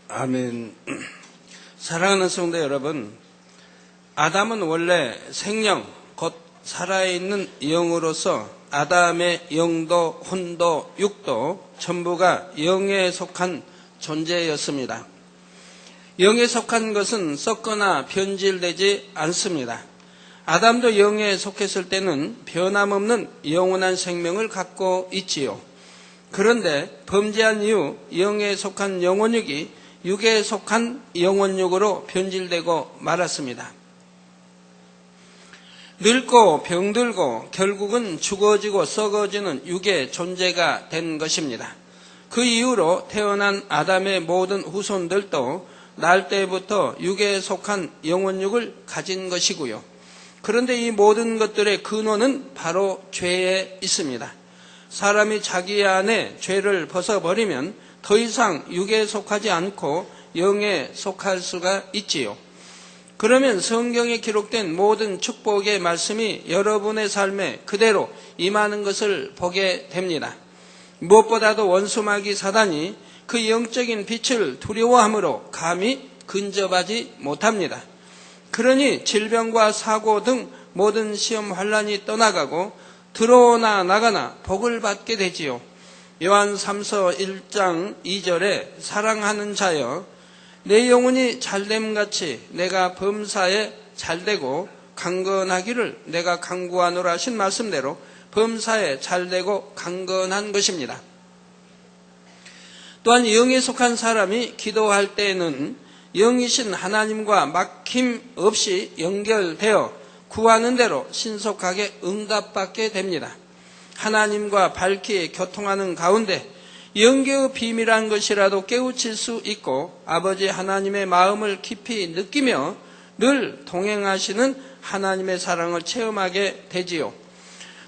아멘. 사랑하는 성도 여러분, 아담은 원래 생명, 곧 살아있는 영으로서 아담의 영도, 혼도, 육도 전부가 영에 속한 존재였습니다. 영에 속한 것은 썩거나 변질되지 않습니다. 아담도 영에 속했을 때는 변함없는 영원한 생명을 갖고 있지요. 그런데 범죄한 이후 영에 속한 영혼육이 육에 속한 영혼육으로 변질되고 말았습니다. 늙고 병들고 결국은 죽어지고 썩어지는 육의 존재가 된 것입니다. 그 이후로 태어난 아담의 모든 후손들도 날 때부터 육에 속한 영혼육을 가진 것이고요. 그런데 이 모든 것들의 근원은 바로 죄에 있습니다. 사람이 자기 안에 죄를 벗어버리면 더 이상 육에 속하지 않고 영에 속할 수가 있지요. 그러면 성경에 기록된 모든 축복의 말씀이 여러분의 삶에 그대로 임하는 것을 보게 됩니다. 무엇보다도 원수마귀 사단이 그 영적인 빛을 두려워함으로 감히 근접하지 못합니다. 그러니 질병과 사고 등 모든 시험 환난이 떠나가고 들어오나 나가나 복을 받게 되지요. 요한 3서 1장 2절에 사랑하는 자여 내 영혼이 잘됨같이 내가 범사에 잘되고 강건하기를 내가 간구하노라 하신 말씀대로 범사에 잘되고 강건한 것입니다. 또한 영에 속한 사람이 기도할 때에는 영이신 하나님과 막힘없이 연결되어 구하는 대로 신속하게 응답받게 됩니다. 하나님과 밝히 교통하는 가운데 영계의 비밀한 것이라도 깨우칠 수 있고 아버지 하나님의 마음을 깊이 느끼며 늘 동행하시는 하나님의 사랑을 체험하게 되지요.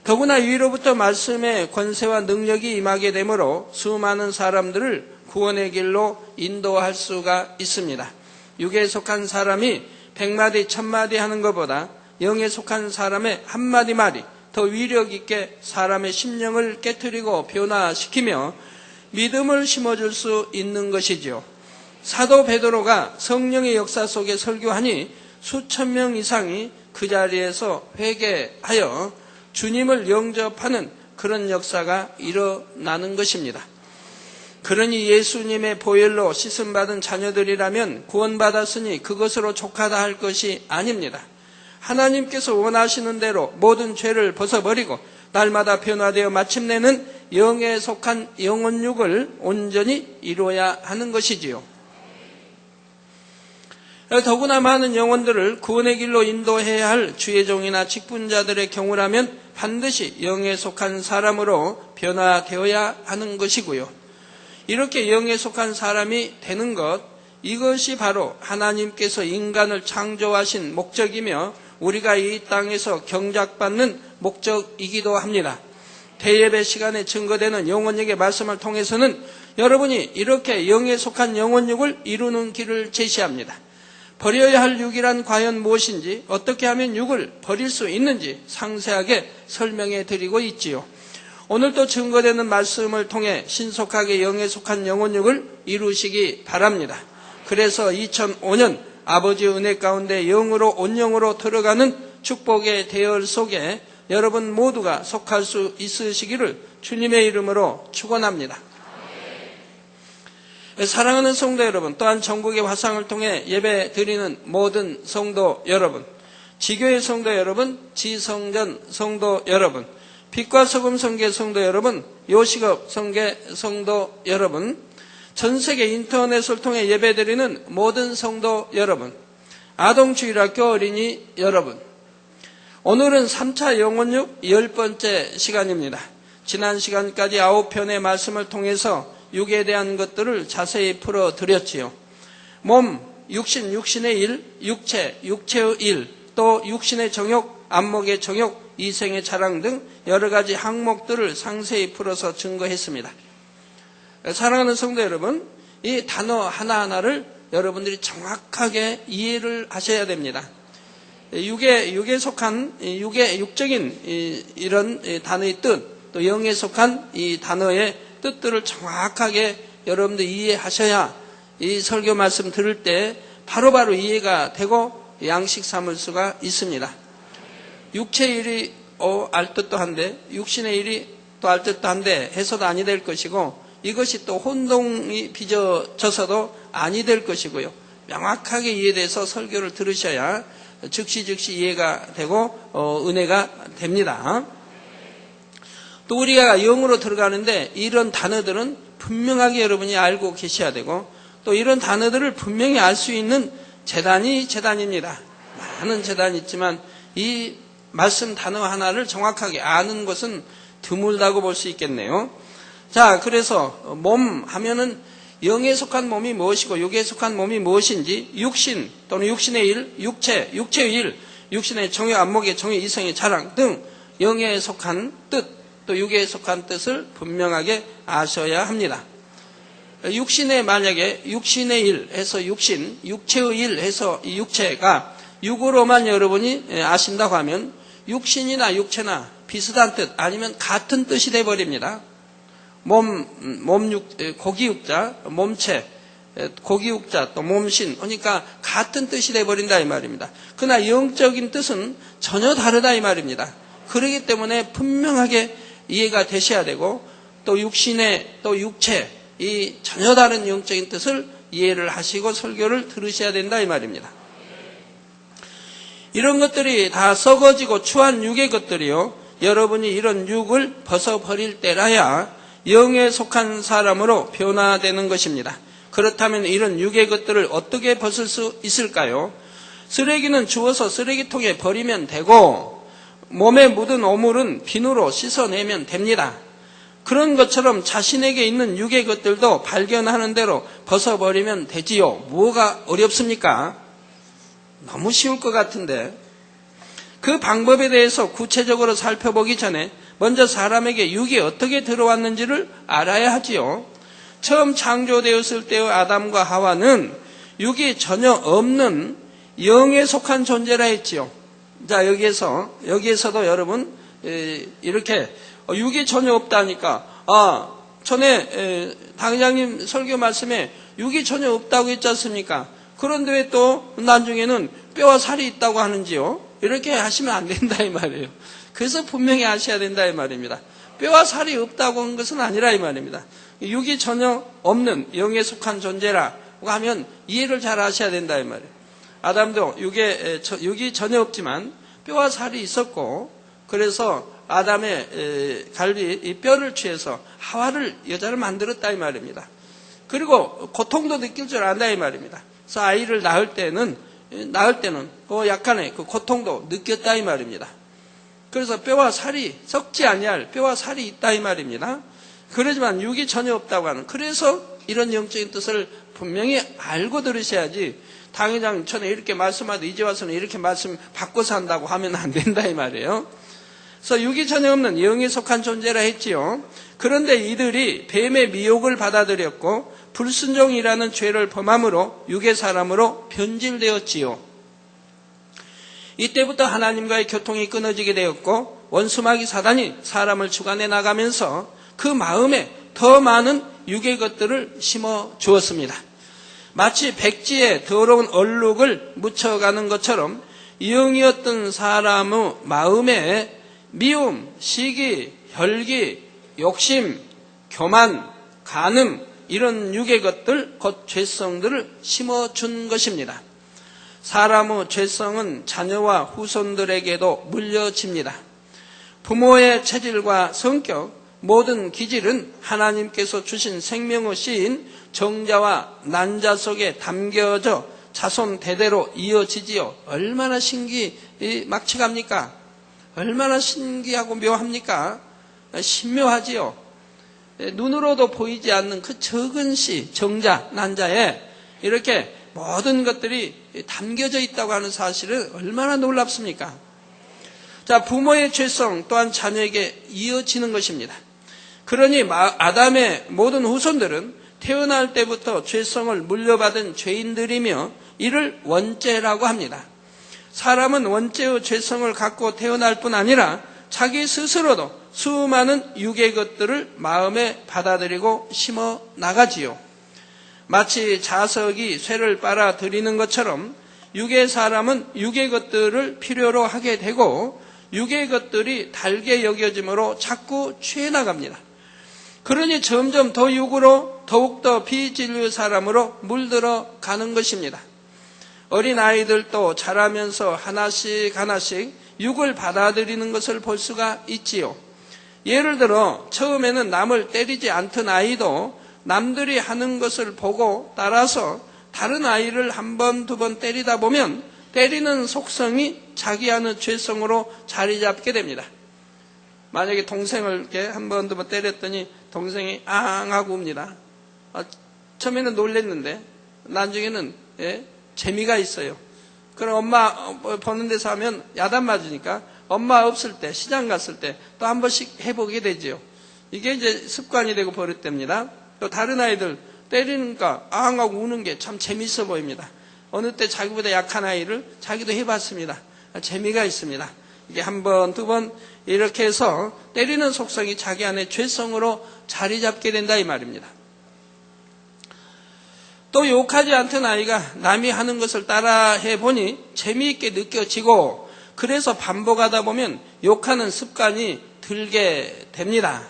더구나 위로부터 말씀의 권세와 능력이 임하게 되므로 수많은 사람들을 구원의 길로 인도할 수가 있습니다. 육에 속한 사람이 100마디 1000마디 하는 것보다 영에 속한 사람의 한마디 말이 더 위력 있게 사람의 심령을 깨트리고 변화시키며 믿음을 심어줄 수 있는 것이지요. 사도 베드로가 성령의 역사 속에 설교하니 수천 명 이상이 그 자리에서 회개하여 주님을 영접하는 그런 역사가 일어나는 것입니다. 그러니 예수님의 보혈로 씻음받은 자녀들이라면 구원받았으니 그것으로 족하다 할 것이 아닙니다. 하나님께서 원하시는 대로 모든 죄를 벗어버리고 날마다 변화되어 마침내는 영에 속한 영혼육을 온전히 이루어야 하는 것이지요. 더구나 많은 영혼들을 구원의 길로 인도해야 할 주의 종이나 직분자들의 경우라면 반드시 영에 속한 사람으로 변화되어야 하는 것이고요. 이렇게 영에 속한 사람이 되는 것, 이것이 바로 하나님께서 인간을 창조하신 목적이며 우리가 이 땅에서 경작받는 목적이기도 합니다. 대예배 시간에 증거되는 영혼육의 말씀을 통해서는 여러분이 이렇게 영에 속한 영혼육을 이루는 길을 제시합니다. 버려야 할 육이란 과연 무엇인지, 어떻게 하면 육을 버릴 수 있는지 상세하게 설명해 드리고 있지요. 오늘도 증거되는 말씀을 통해 신속하게 영에 속한 영혼육을 이루시기 바랍니다. 그래서 2005년 아버지의 은혜 가운데 영으로 온영으로 들어가는 축복의 대열 속에 여러분 모두가 속할 수 있으시기를 주님의 이름으로 축원합니다. 사랑하는 성도 여러분, 또한 전국의 화상을 통해 예배 드리는 모든 성도 여러분, 지교회 성도 여러분, 지성전 성도 여러분, 빛과 소금 성계 성도 여러분, 요식업 성계 성도 여러분, 전 세계 인터넷을 통해 예배 드리는 모든 성도 여러분, 아동주일학교 어린이 여러분, 오늘은 3차 영혼육 10번째 시간입니다. 지난 시간까지 9편의 말씀을 통해서 육에 대한 것들을 자세히 풀어드렸지요. 몸, 육신, 육신의 일, 육체, 육체의 일, 또 육신의 정욕, 안목의 정욕, 이생의 자랑 등 여러 가지 항목들을 상세히 풀어서 증거했습니다. 사랑하는 성도 여러분, 이 단어 하나하나를 여러분들이 정확하게 이해를 하셔야 됩니다. 육에 속한 육적인 이런 단어의 뜻, 또 영에 속한 이 단어의 뜻들을 정확하게 여러분들 이해하셔야 이 설교 말씀 들을 때 바로바로 이해가 되고 양식 삼을 수가 있습니다. 육체의 일이 알듯도 한데 육신의 일이 또 알듯도 한데 해서도 아니 될 것이고, 이것이 또 혼동이 빚어져서도 아니 될 것이고요. 명확하게 이해돼서 설교를 들으셔야 즉시 이해가 되고 은혜가 됩니다. 또 우리가 영으로 들어가는데 이런 단어들은 분명하게 여러분이 알고 계셔야 되고, 또 이런 단어들을 분명히 알 수 있는 재단입니다. 많은 재단이 있지만 이 말씀 단어 하나를 정확하게 아는 것은 드물다고 볼 수 있겠네요. 자, 그래서 몸 하면은 영에 속한 몸이 무엇이고 육에 속한 몸이 무엇인지, 육신 또는 육신의 일, 육체의 일, 육신의 정욕, 안목의 정욕, 이성의 자랑 등 영에 속한 뜻, 또 육에 속한 뜻을 분명하게 아셔야 합니다. 만약에 육신의 일 해서 육신, 육체의 일 해서 이 육체가 육으로만 여러분이 아신다고 하면 육신이나 육체나 비슷한 뜻 아니면 같은 뜻이 돼버립니다. 고기육자, 몸체, 고기육자, 또 몸신, 그러니까 같은 뜻이 돼버린다 이 말입니다. 그러나 영적인 뜻은 전혀 다르다 이 말입니다. 그렇기 때문에 분명하게 이해가 되셔야 되고, 또 육신의 또 육체, 이 전혀 다른 영적인 뜻을 이해를 하시고 설교를 들으셔야 된다 이 말입니다. 이런 것들이 다 썩어지고 추한 육의 것들이요, 여러분이 이런 육을 벗어버릴 때라야 영에 속한 사람으로 변화되는 것입니다. 그렇다면 이런 육의 것들을 어떻게 벗을 수 있을까요? 쓰레기는 주워서 쓰레기통에 버리면 되고, 몸에 묻은 오물은 비누로 씻어내면 됩니다. 그런 것처럼 자신에게 있는 육의 것들도 발견하는 대로 벗어버리면 되지요. 뭐가 어렵습니까? 너무 쉬울 것 같은데, 그 방법에 대해서 구체적으로 살펴보기 전에 먼저 사람에게 육이 어떻게 들어왔는지를 알아야 하지요. 처음 창조되었을 때의 아담과 하와는 육이 전혀 없는 영에 속한 존재라 했지요. 자, 여기에서도 여러분 이렇게 육이 전혀 없다니까, 전에 당장님 설교 말씀에 육이 전혀 없다고 했지 않습니까? 그런데 왜 또 나중에는 뼈와 살이 있다고 하는지요? 이렇게 하시면 안 된다 이 말이에요. 그래서 분명히 아셔야 된다 이 말입니다. 뼈와 살이 없다고 하는 것은 아니라 이 말입니다. 육이 전혀 없는 영에 속한 존재라고 하면 이해를 잘 하셔야 된다 이 말이에요. 아담도 육이 전혀 없지만 뼈와 살이 있었고, 그래서 아담의 갈비 이 뼈를 취해서 하와를 여자를 만들었다 이 말입니다. 그리고 고통도 느낄 줄 안다 이 말입니다. 그래서 아이를 낳을 때는 약간의 그 고통도 느꼈다 이 말입니다. 그래서 뼈와 살이 썩지 아니할 뼈와 살이 있다 이 말입니다. 그러지만 육이 전혀 없다고 하는, 그래서 이런 영적인 뜻을 분명히 알고 들으셔야지, 당회장 전에 이렇게 말씀하도 이제 와서는 이렇게 말씀 바꿔서 한다고 하면 안 된다 이 말이에요. 그래서 육이 전혀 없는 영에 속한 존재라 했지요. 그런데 이들이 뱀의 미혹을 받아들였고 불순종이라는 죄를 범함으로 육의 사람으로 변질되었지요. 이때부터 하나님과의 교통이 끊어지게 되었고, 원수마귀 사단이 사람을 주관해 나가면서 그 마음에 더 많은 육의 것들을 심어 주었습니다. 마치 백지에 더러운 얼룩을 묻혀가는 것처럼 영이었던 사람의 마음에 미움, 시기, 혈기, 욕심, 교만, 간음, 이런 육의 것들, 곧 죄성들을 심어준 것입니다. 사람의 죄성은 자녀와 후손들에게도 물려집니다. 부모의 체질과 성격, 모든 기질은 하나님께서 주신 생명의 씨인 정자와 난자 속에 담겨져 자손 대대로 이어지지요. 얼마나 막측합니까? 얼마나 신기하고 묘합니까? 신묘하지요. 눈으로도 보이지 않는 그 적은 씨, 정자, 난자에 이렇게 모든 것들이 담겨져 있다고 하는 사실은 얼마나 놀랍습니까? 자, 부모의 죄성 또한 자녀에게 이어지는 것입니다. 그러니 아담의 모든 후손들은 태어날 때부터 죄성을 물려받은 죄인들이며 이를 원죄라고 합니다. 사람은 원죄의 죄성을 갖고 태어날 뿐 아니라 자기 스스로도 수많은 육의 것들을 마음에 받아들이고 심어 나가지요. 마치 자석이 쇠를 빨아들이는 것처럼 육의 사람은 육의 것들을 필요로 하게 되고 육의 것들이 달게 여겨짐으로 자꾸 취해 나갑니다. 그러니 점점 더 육으로 더욱더 비진리의 사람으로 물들어 가는 것입니다. 어린아이들도 자라면서 하나씩 하나씩 육을 받아들이는 것을 볼 수가 있지요. 예를 들어 처음에는 남을 때리지 않던 아이도 남들이 하는 것을 보고 따라서 다른 아이를 한 번, 두 번 때리다 보면 때리는 속성이 자기 안의 죄성으로 자리 잡게 됩니다. 만약에 동생을 이렇게 한 번, 두 번 때렸더니 동생이 앙 하고 웁니다. 처음에는 놀랬는데 나중에는 재미가 있어요. 그럼 엄마 보는 데서 하면 야단 맞으니까 엄마 없을 때, 시장 갔을 때 또 한 번씩 해보게 되죠. 이게 이제 습관이 되고 버릇됩니다. 또 다른 아이들 때리니까 앙 하고 우는 게 참 재밌어 보입니다. 어느 때 자기보다 약한 아이를 자기도 해봤습니다. 재미가 있습니다. 이게 한 번, 두 번 이렇게 해서 때리는 속성이 자기 안에 죄성으로 자리 잡게 된다 이 말입니다. 또 욕하지 않던 아이가 남이 하는 것을 따라 해보니 재미있게 느껴지고 그래서 반복하다 보면 욕하는 습관이 들게 됩니다.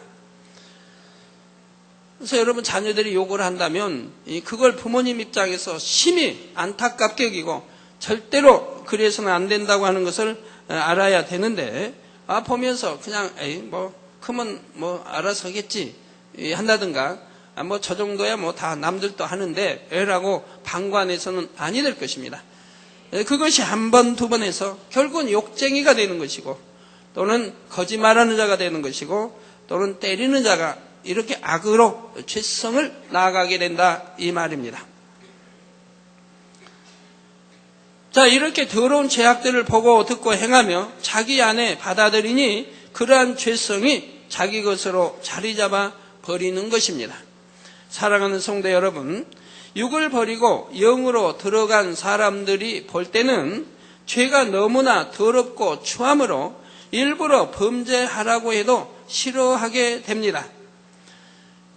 그래서 여러분 자녀들이 욕을 한다면 그걸 부모님 입장에서 심히 안타깝게 여기고 절대로 그래서는 안 된다고 하는 것을 알아야 되는데 보면서 그냥 크면 알아서 하겠지 한다든가 저 정도야 다 남들도 하는데 라고 방관해서는 아니 될 것입니다. 그것이 한 번, 두 번 해서 결국은 욕쟁이가 되는 것이고 또는 거짓말하는 자가 되는 것이고 또는 때리는 자가 이렇게 악으로 죄성을 나아가게 된다 이 말입니다. 자, 이렇게 더러운 죄악들을 보고 듣고 행하며 자기 안에 받아들이니 그러한 죄성이 자기 것으로 자리 잡아 버리는 것입니다. 사랑하는 성도 여러분, 육을 버리고 영으로 들어간 사람들이 볼 때는 죄가 너무나 더럽고 추함으로 일부러 범죄하라고 해도 싫어하게 됩니다.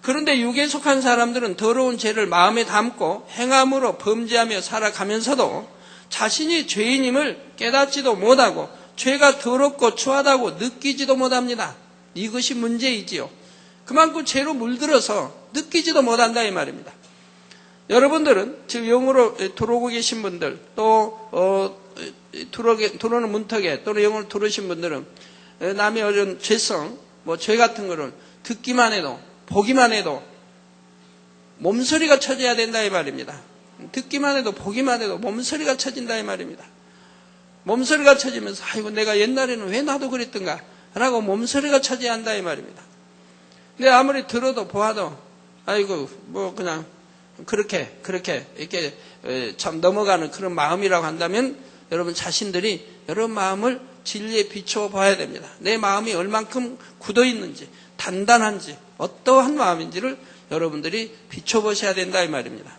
그런데 육에 속한 사람들은 더러운 죄를 마음에 담고 행함으로 범죄하며 살아가면서도 자신이 죄인임을 깨닫지도 못하고 죄가 더럽고 추하다고 느끼지도 못합니다. 이것이 문제이지요. 그만큼 죄로 물들어서 느끼지도 못한다 이 말입니다. 여러분들은 지금 영으로 들어오고 계신 분들 또 들어오는 문턱에 또는 영으로 들어오신 분들은 남의 어려운 죄성 죄 같은 거를 듣기만 해도 보기만 해도 몸서리가 쳐져야 된다 이 말입니다. 듣기만 해도 보기만 해도 몸서리가 쳐진다 이 말입니다. 몸서리가 쳐지면서 아이고 내가 옛날에는 왜 나도 그랬던가 라고 몸서리가 쳐져야 한다 이 말입니다. 근데 아무리 들어도 보아도 아이고 그냥 그렇게 이렇게 참 넘어가는 그런 마음이라고 한다면 여러분 자신들이 여러분 마음을 진리에 비춰 봐야 됩니다. 내 마음이 얼만큼 굳어 있는지 단단한지 어떠한 마음인지를 여러분들이 비춰보셔야 된다 이 말입니다.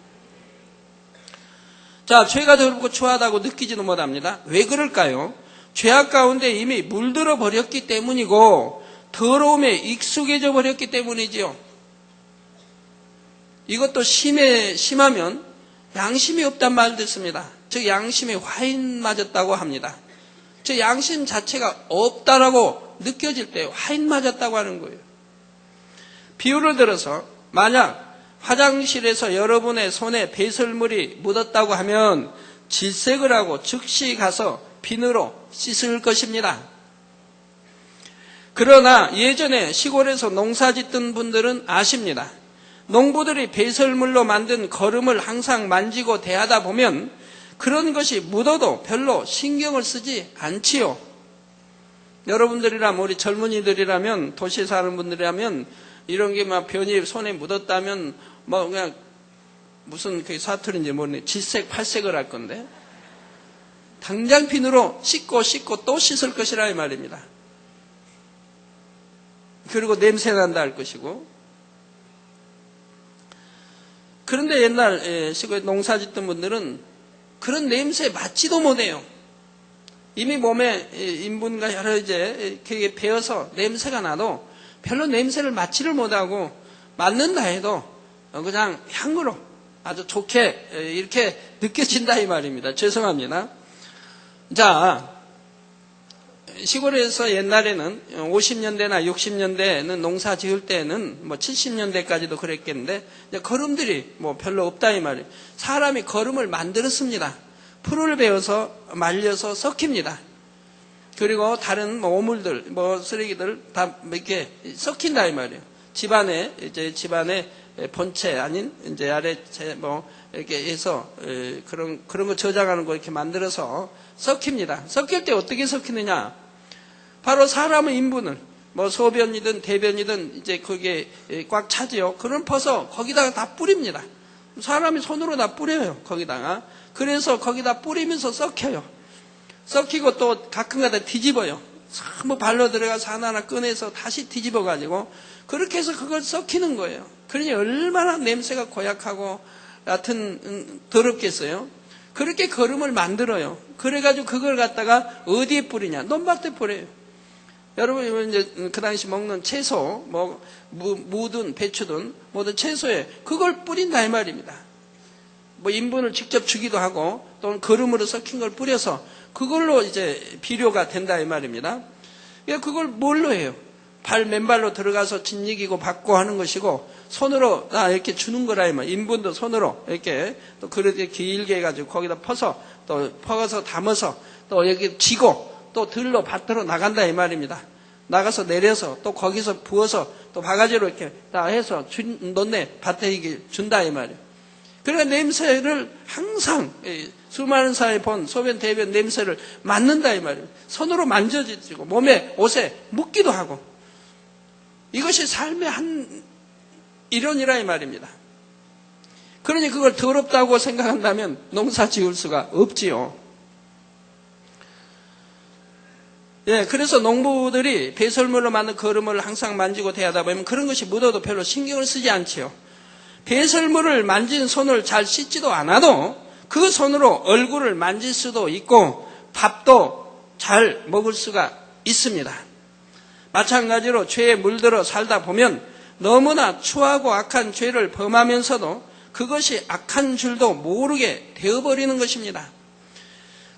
자, 죄가 더럽고 추하다고 느끼지도 못합니다. 왜 그럴까요? 죄악 가운데 이미 물들어 버렸기 때문이고 더러움에 익숙해져 버렸기 때문이지요. 이것도 심하면 양심이 없단 말 듣습니다. 즉 양심에 화인 맞았다고 합니다. 즉 양심 자체가 없다라고 느껴질 때 화인 맞았다고 하는 거예요. 비유를 들어서 만약 화장실에서 여러분의 손에 배설물이 묻었다고 하면 질색을 하고 즉시 가서 비누로 씻을 것입니다. 그러나 예전에 시골에서 농사 짓던 분들은 아십니다. 농부들이 배설물로 만든 거름을 항상 만지고 대하다 보면 그런 것이 묻어도 별로 신경을 쓰지 않지요. 여러분들이라면 우리 젊은이들이라면 도시에 사는 분들이라면 이런 게 막 변이 손에 묻었다면 그냥 무슨 그 사투리인지 모르네. 질색 팔색을 할 건데 당장 비누로 씻고 또 씻을 것이라 이 말입니다. 그리고 냄새 난다 할 것이고. 그런데 옛날 시골에 농사 짓던 분들은 그런 냄새 맡지도 못해요. 이미 몸에 인분과 여러 이렇게 배어서 냄새가 나도 별로 냄새를 맡지를 못하고 맡는다 해도 그냥 향으로 아주 좋게 이렇게 느껴진다 이 말입니다. 죄송합니다. 자, 시골에서 옛날에는 50년대나 60년대는 농사 지을 때는 뭐 70년대까지도 그랬겠는데 거름들이 뭐 별로 없다 이 말이에요. 사람이 거름을 만들었습니다. 풀을 베어서 말려서 썩힙니다. 그리고 다른 뭐 오물들, 뭐 쓰레기들 다 이렇게 썩힌다 이 말이에요. 집안에 본체 아닌 이제 아래 뭐 이렇게 해서 그런 거 저장하는 거 이렇게 만들어서 썩힙니다. 썩힐 때 어떻게 썩히느냐? 바로 사람의 인분을 뭐 소변이든 대변이든 이제 거기에 꽉 차지요. 그런 퍼서 거기다가 다 뿌립니다. 사람이 손으로 다 뿌려요. 거기다가. 그래서 거기다 뿌리면서 썩혀요. 썩히고 또 가끔가다 뒤집어요. 전부 발로 들어가서 하나하나 꺼내서 다시 뒤집어 가지고 그렇게 해서 그걸 썩히는 거예요. 그러니 얼마나 냄새가 고약하고 하여튼 더럽겠어요. 그렇게 거름을 만들어요. 그래가지고 그걸 갖다가 어디에 뿌리냐? 논밭에 뿌려요. 여러분 이제 그 당시 먹는 채소, 뭐 무든 배추든 뭐든 채소에 그걸 뿌린다 이 말입니다. 뭐 인분을 직접 주기도 하고 또는 거름으로 섞인 걸 뿌려서 그걸로 이제 비료가 된다 이 말입니다. 그러니까 그걸 뭘로 해요? 맨발로 들어가서 짓이기고 받고 하는 것이고 손으로 이렇게 주는 거라 이 말. 인분도 손으로 이렇게 또 그릇에 길게 해가지고 거기다 퍼서 담아서 또 여기 지고 또 들로 밭으로 나간다 이 말입니다. 나가서 내려서 또 거기서 부어서 또 바가지로 이렇게 다 해서 너네 밭에 이게 준다 이 말이에요. 그러니까 냄새를 항상 수많은 사람이 본 소변 대변 냄새를 맡는다 이 말이에요. 손으로 만져지고 몸에 옷에 묻기도 하고 이것이 삶의 한 일원이라 이 말입니다. 그러니 그걸 더럽다고 생각한다면 농사 지을 수가 없지요. 예, 그래서 농부들이 배설물로 만든 거름을 항상 만지고 대하다 보면 그런 것이 묻어도 별로 신경을 쓰지 않지요. 배설물을 만진 손을 잘 씻지도 않아도 그 손으로 얼굴을 만질 수도 있고 밥도 잘 먹을 수가 있습니다. 마찬가지로 죄에 물들어 살다 보면 너무나 추하고 악한 죄를 범하면서도 그것이 악한 줄도 모르게 되어버리는 것입니다.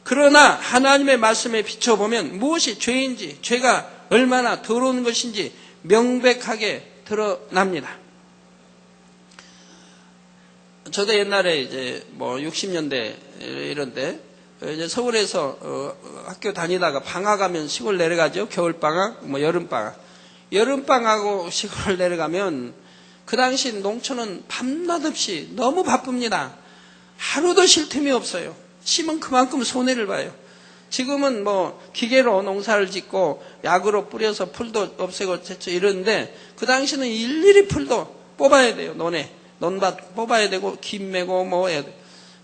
그러나 하나님의 말씀에 비춰보면 무엇이 죄인지, 죄가 얼마나 더러운 것인지 명백하게 드러납니다. 저도 옛날에 이제 뭐 60년대 이런데 이제 서울에서 학교 다니다가 방학하면 시골 내려가죠. 겨울방학, 뭐 여름방학. 여름방학하고 시골 내려가면 그 당시 농촌은 밤낮 없이 너무 바쁩니다. 하루도 쉴 틈이 없어요. 심은 그만큼 손해를 봐요. 지금은 뭐 기계로 농사를 짓고 약으로 뿌려서 풀도 없애고 이러는데 그 당시는 일일이 풀도 뽑아야 돼요. 논밭 뽑아야 되고 김 매고 뭐 해야 돼요.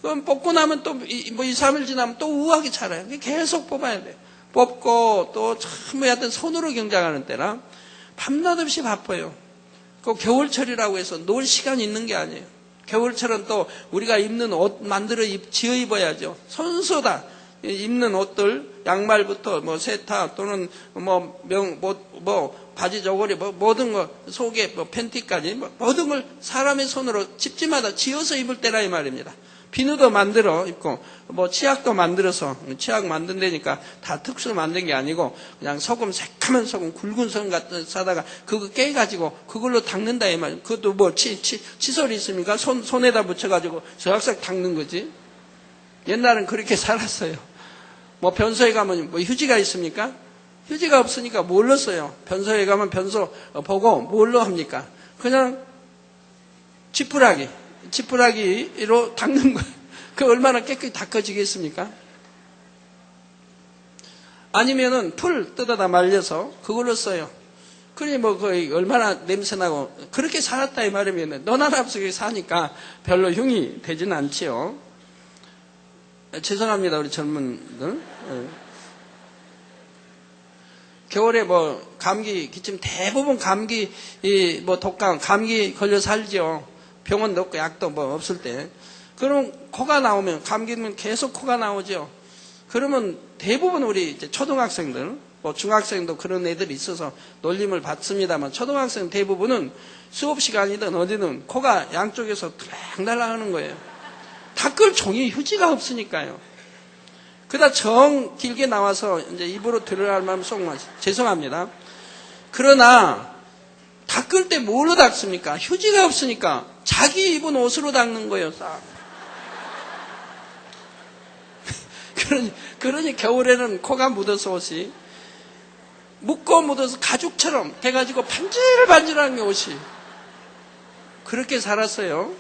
그럼 뽑고 나면 또 뭐 2, 3일 지나면 또 우하게 자라요. 계속 뽑아야 돼요. 뽑고 또 참 하여튼 손으로 경작하는 때라 밤낮 없이 바빠요. 그 겨울철이라고 해서 놀 시간이 있는 게 아니에요. 겨울철은 또 우리가 입는 옷 만들어 지어 입어야죠. 손수다 입는 옷들, 양말부터 뭐 세타 또는 바지 저고리 모든 거 속에 뭐 팬티까지 모든 걸 사람의 손으로 집집마다 지어서 입을 때라 이 말입니다. 비누도 만들어 입고 뭐 치약도 만들어서 치약 만든다니까 다 특수로 만든 게 아니고 그냥 소금 새카만 소금 굵은 소금 같은 사다가 그거 깨가지고 그걸로 닦는다 이 말. 그것도 뭐 칫솔이 있습니까? 손에다 붙여가지고 싹싹 닦는 거지. 옛날엔 그렇게 살았어요. 뭐 변소에 가면 뭐 휴지가 있습니까? 휴지가 없으니까 뭘로 써요? 변소에 가면 변소 보고 뭘로 합니까? 그냥 지푸라기로 닦는 거예요. 그 얼마나 깨끗이 닦아지겠습니까? 아니면은 풀 뜯어다 말려서 그걸로 써요. 그러니 뭐 거의 얼마나 냄새나고 그렇게 살았다 이 말이면 너나 앞속에 사니까 별로 흉이 되지는 않지요. 죄송합니다 우리 젊은들. 겨울에 뭐 감기 기침 대부분 감기 뭐 독감 감기 걸려 살죠. 병원도 없고 약도 뭐 없을 때. 그럼 코가 나오면 감기면 계속 코가 나오죠. 그러면 대부분 우리 이제 초등학생들 뭐 중학생도 그런 애들이 있어서 놀림을 받습니다만 초등학생 대부분은 수업 시간이든 어디든 코가 양쪽에서 들락날락 하는 거예요. 닦을 종이 휴지가 없으니까요. 그러다 정 길게 나와서 이제 입으로 들어갈 만하면 속만 죄송합니다. 그러나 닦을 때 뭘로 닦습니까? 휴지가 없으니까 자기 입은 옷으로 닦는 거예요. 싹. 그러니 겨울에는 코가 묻어서 옷이 묻고 묻어서 가죽처럼 돼가지고 반질반질한 게 옷이. 그렇게 살았어요.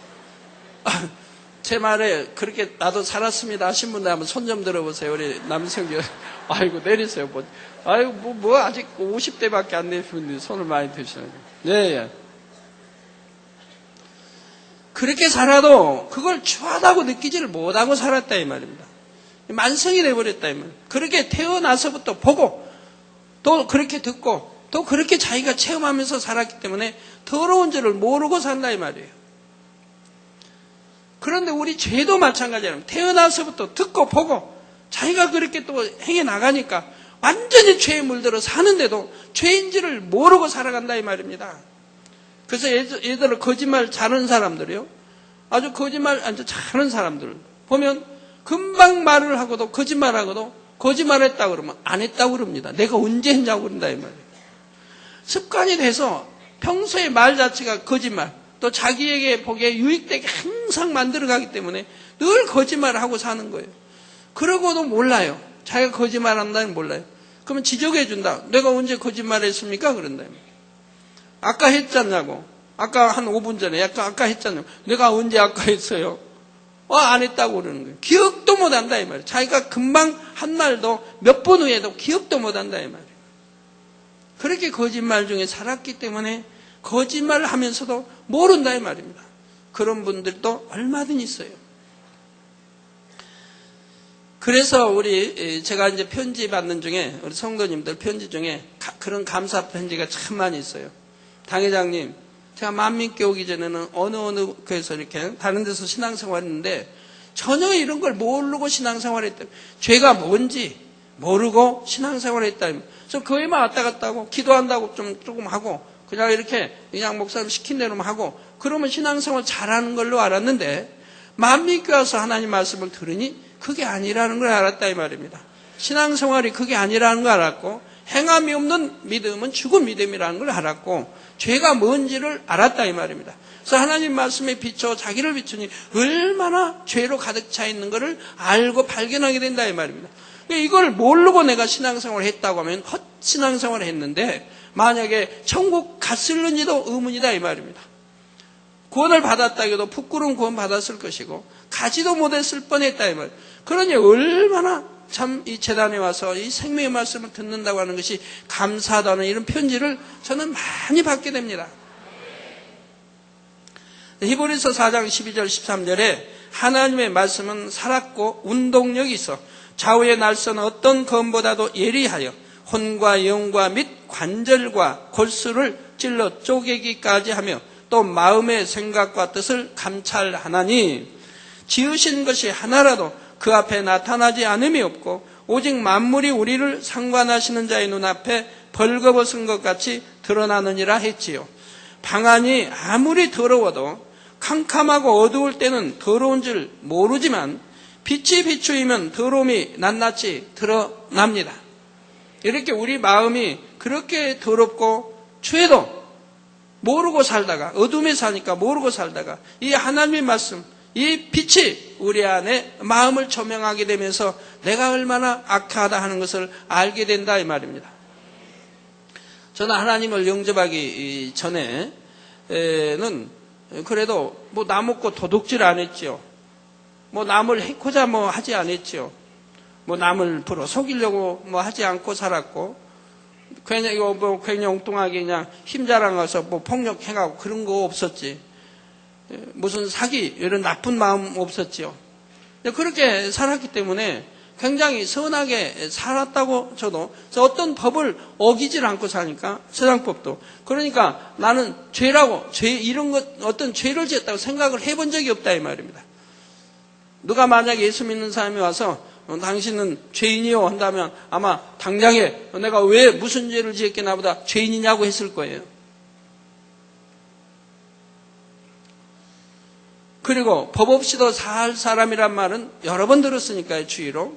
제 말에 그렇게 나도 살았습니다 하신 분들 한번 손 좀 들어보세요. 우리 남성들. 아이고 내리세요. 뭐 아직 50대밖에 안 되신 분들이 손을 많이 드시는 거예요. 네. 그렇게 살아도 그걸 추하다고 느끼지를 못하고 살았다 이 말입니다. 만성이 돼버렸다 이 말이에요. 그렇게 태어나서부터 보고 또 그렇게 듣고 또 그렇게 자기가 체험하면서 살았기 때문에 더러운 줄을 모르고 산다 이 말이에요. 그런데 우리 죄도 마찬가지예요. 태어나서부터 듣고 보고 자기가 그렇게 또 행해 나가니까 완전히 죄에 물들어 사는데도 죄인지를 모르고 살아간다 이 말입니다. 그래서 예를 거짓말 잘하는 사람들이요. 아주 거짓말 아주 잘하는 사람들 보면 금방 말을 하고도 거짓말하고도 거짓말했다 그러면 안 했다고 그럽니다. 내가 언제 했냐고 그런다 이 말이에요. 습관이 돼서 평소에 말 자체가 거짓말 또 자기에게 보기에 유익되게 항상 만들어가기 때문에 늘 거짓말을 하고 사는 거예요. 그러고도 몰라요. 자기가 거짓말한다는 몰라요. 그러면 지적해 준다. 내가 언제 거짓말했습니까? 그런다. 아까 했잖냐고. 아까 한 5분 전에 아까 했잖냐고. 내가 언제 아까 했어요? 안 했다고 그러는 거예요. 기억도 못 한다 이 말이에요. 자기가 금방 한 말도 몇 번 후에도 기억도 못 한다 이 말이에요. 그렇게 거짓말 중에 살았기 때문에 거짓말을 하면서도 모른다 이 말입니다. 그런 분들도 얼마든지 있어요. 그래서 제가 이제 편지 받는 중에 우리 성도님들 편지 중에 그런 감사 편지가 참 많이 있어요. 당회장님, 제가 만민교 오기 전에는 어느 교회에서 이렇게 다른 데서 신앙생활 했는데 전혀 이런 걸 모르고 신앙생활 했다. 죄가 뭔지 모르고 신앙생활 했다. 그래서 교회만 왔다 갔다 하고 기도한다고 조금 하고 그냥 이렇게 그냥 목사님 시킨 대로만 하고 그러면 신앙생활 잘하는 걸로 알았는데 만민교회 와서 하나님 말씀을 들으니 그게 아니라는 걸 알았다 이 말입니다. 신앙생활이 그게 아니라는 걸 알았고 행함이 없는 믿음은 죽은 믿음이라는 걸 알았고 죄가 뭔지를 알았다 이 말입니다. 그래서 하나님 말씀에 비춰 자기를 비추니 얼마나 죄로 가득 차 있는 것을 알고 발견하게 된다 이 말입니다. 이걸 모르고 내가 신앙생활을 했다고 하면 헛신앙생활을 했는데 만약에 천국 갔을는지도 의문이다 이 말입니다. 구원을 받았다 해도 부끄러운 구원 받았을 것이고 가지도 못했을 뻔했다 이 말. 그러니 얼마나 참 이 재단에 와서 이 생명의 말씀을 듣는다고 하는 것이 감사하다는 이런 편지를 저는 많이 받게 됩니다. 히브리서 4장 12절 13절에 하나님의 말씀은 살았고 운동력이 있어 좌우의 날선 어떤 검보다도 예리하여 혼과 영과 및 관절과 골수를 찔러 쪼개기까지 하며 또 마음의 생각과 뜻을 감찰하나니 지으신 것이 하나라도 그 앞에 나타나지 않음이 없고 오직 만물이 우리를 상관하시는 자의 눈앞에 벌거벗은 것 같이 드러나느니라 했지요. 방안이 아무리 더러워도 캄캄하고 어두울 때는 더러운 줄 모르지만 빛이 비추이면 더러움이 낱낱이 드러납니다. 이렇게 우리 마음이 그렇게 더럽고 죄도 모르고 살다가 어둠에 사니까 모르고 살다가 이 하나님의 말씀 이 빛이 우리 안에 마음을 조명하게 되면서 내가 얼마나 악하다 하는 것을 알게 된다 이 말입니다. 저는 하나님을 영접하기 전에는 그래도 뭐 남 없고 도둑질 안 했죠. 뭐 남을 해코자 뭐 하지 않았죠. 뭐 남을 불어 속이려고 뭐 하지 않고 살았고 괜히 엉뚱하게 그냥 힘자랑해서 뭐 폭력해가고 그런 거 없었지. 무슨 사기 이런 나쁜 마음 없었지요. 그렇게 살았기 때문에 굉장히 선하게 살았다고 저도 어떤 법을 어기질 않고 사니까 세상법도 그러니까 나는 죄 이런 것 어떤 죄를 지었다고 생각을 해본 적이 없다 이 말입니다. 누가 만약에 예수 믿는 사람이 와서 당신은 죄인이요 한다면 아마 당장에 내가 왜 무슨 죄를 지었게 나보다 죄인이냐고 했을 거예요. 그리고 법 없이도 살 사람이란 말은 여러 번 들었으니까요, 주의로.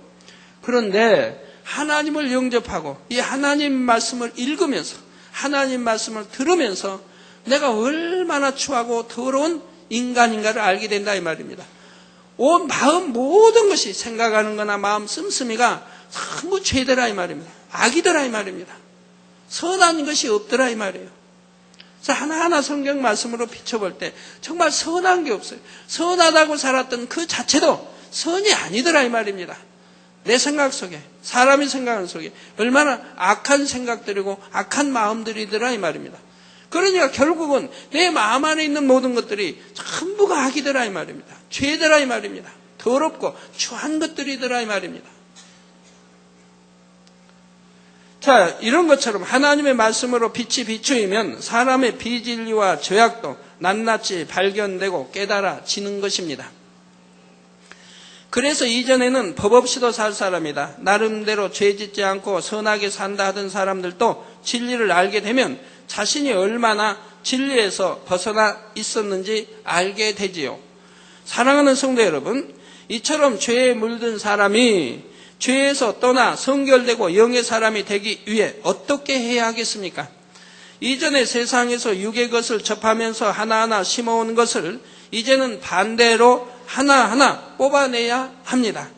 그런데 하나님을 영접하고 이 하나님 말씀을 읽으면서 하나님 말씀을 들으면서 내가 얼마나 추하고 더러운 인간인가를 알게 된다 이 말입니다. 온 마음 모든 것이 생각하는 거나 마음 씀씀이가 전부 죄더라 이 말입니다. 악이더라 이 말입니다. 선한 것이 없더라 이 말이에요. 그래서 하나하나 성경 말씀으로 비춰볼 때 정말 선한 게 없어요. 선하다고 살았던 그 자체도 선이 아니더라 이 말입니다. 내 생각 속에, 사람의 생각 속에 얼마나 악한 생각들이고 악한 마음들이더라 이 말입니다. 그러니까 결국은 내 마음 안에 있는 모든 것들이 전부가 악이더라 이 말입니다. 죄더라 이 말입니다. 더럽고 추한 것들이더라 이 말입니다. 자, 이런 것처럼 하나님의 말씀으로 빛이 비추이면 사람의 비진리와 죄악도 낱낱이 발견되고 깨달아지는 것입니다. 그래서 이전에는 법 없이도 살 사람이다, 나름대로 죄 짓지 않고 선하게 산다 하던 사람들도 진리를 알게 되면 자신이 얼마나 진리에서 벗어나 있었는지 알게 되지요. 사랑하는 성도 여러분, 이처럼 죄에 물든 사람이 죄에서 떠나 성결되고 영의 사람이 되기 위해 어떻게 해야 하겠습니까? 이전에 세상에서 육의 것을 접하면서 하나하나 심어온 것을 이제는 반대로 하나하나 뽑아내야 합니다.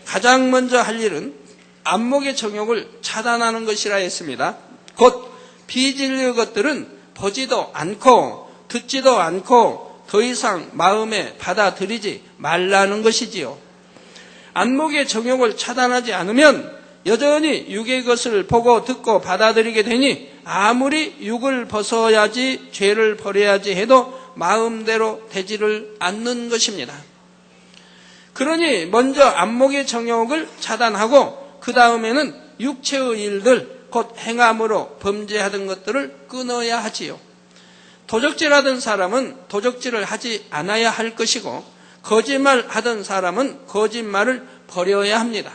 가장 먼저 할 일은 안목의 정욕을 차단하는 것이라 했습니다. 곧 비진리의 것들은 보지도 않고 듣지도 않고 더 이상 마음에 받아들이지 말라는 것이지요. 안목의 정욕을 차단하지 않으면 여전히 육의 것을 보고 듣고 받아들이게 되니 아무리 육을 벗어야지 죄를 버려야지 해도 마음대로 되지를 않는 것입니다. 그러니 먼저 안목의 정욕을 차단하고 그 다음에는 육체의 일들, 곧 행함으로 범죄하던 것들을 끊어야 하지요. 도적질하던 사람은 도적질을 하지 않아야 할 것이고 거짓말하던 사람은 거짓말을 버려야 합니다.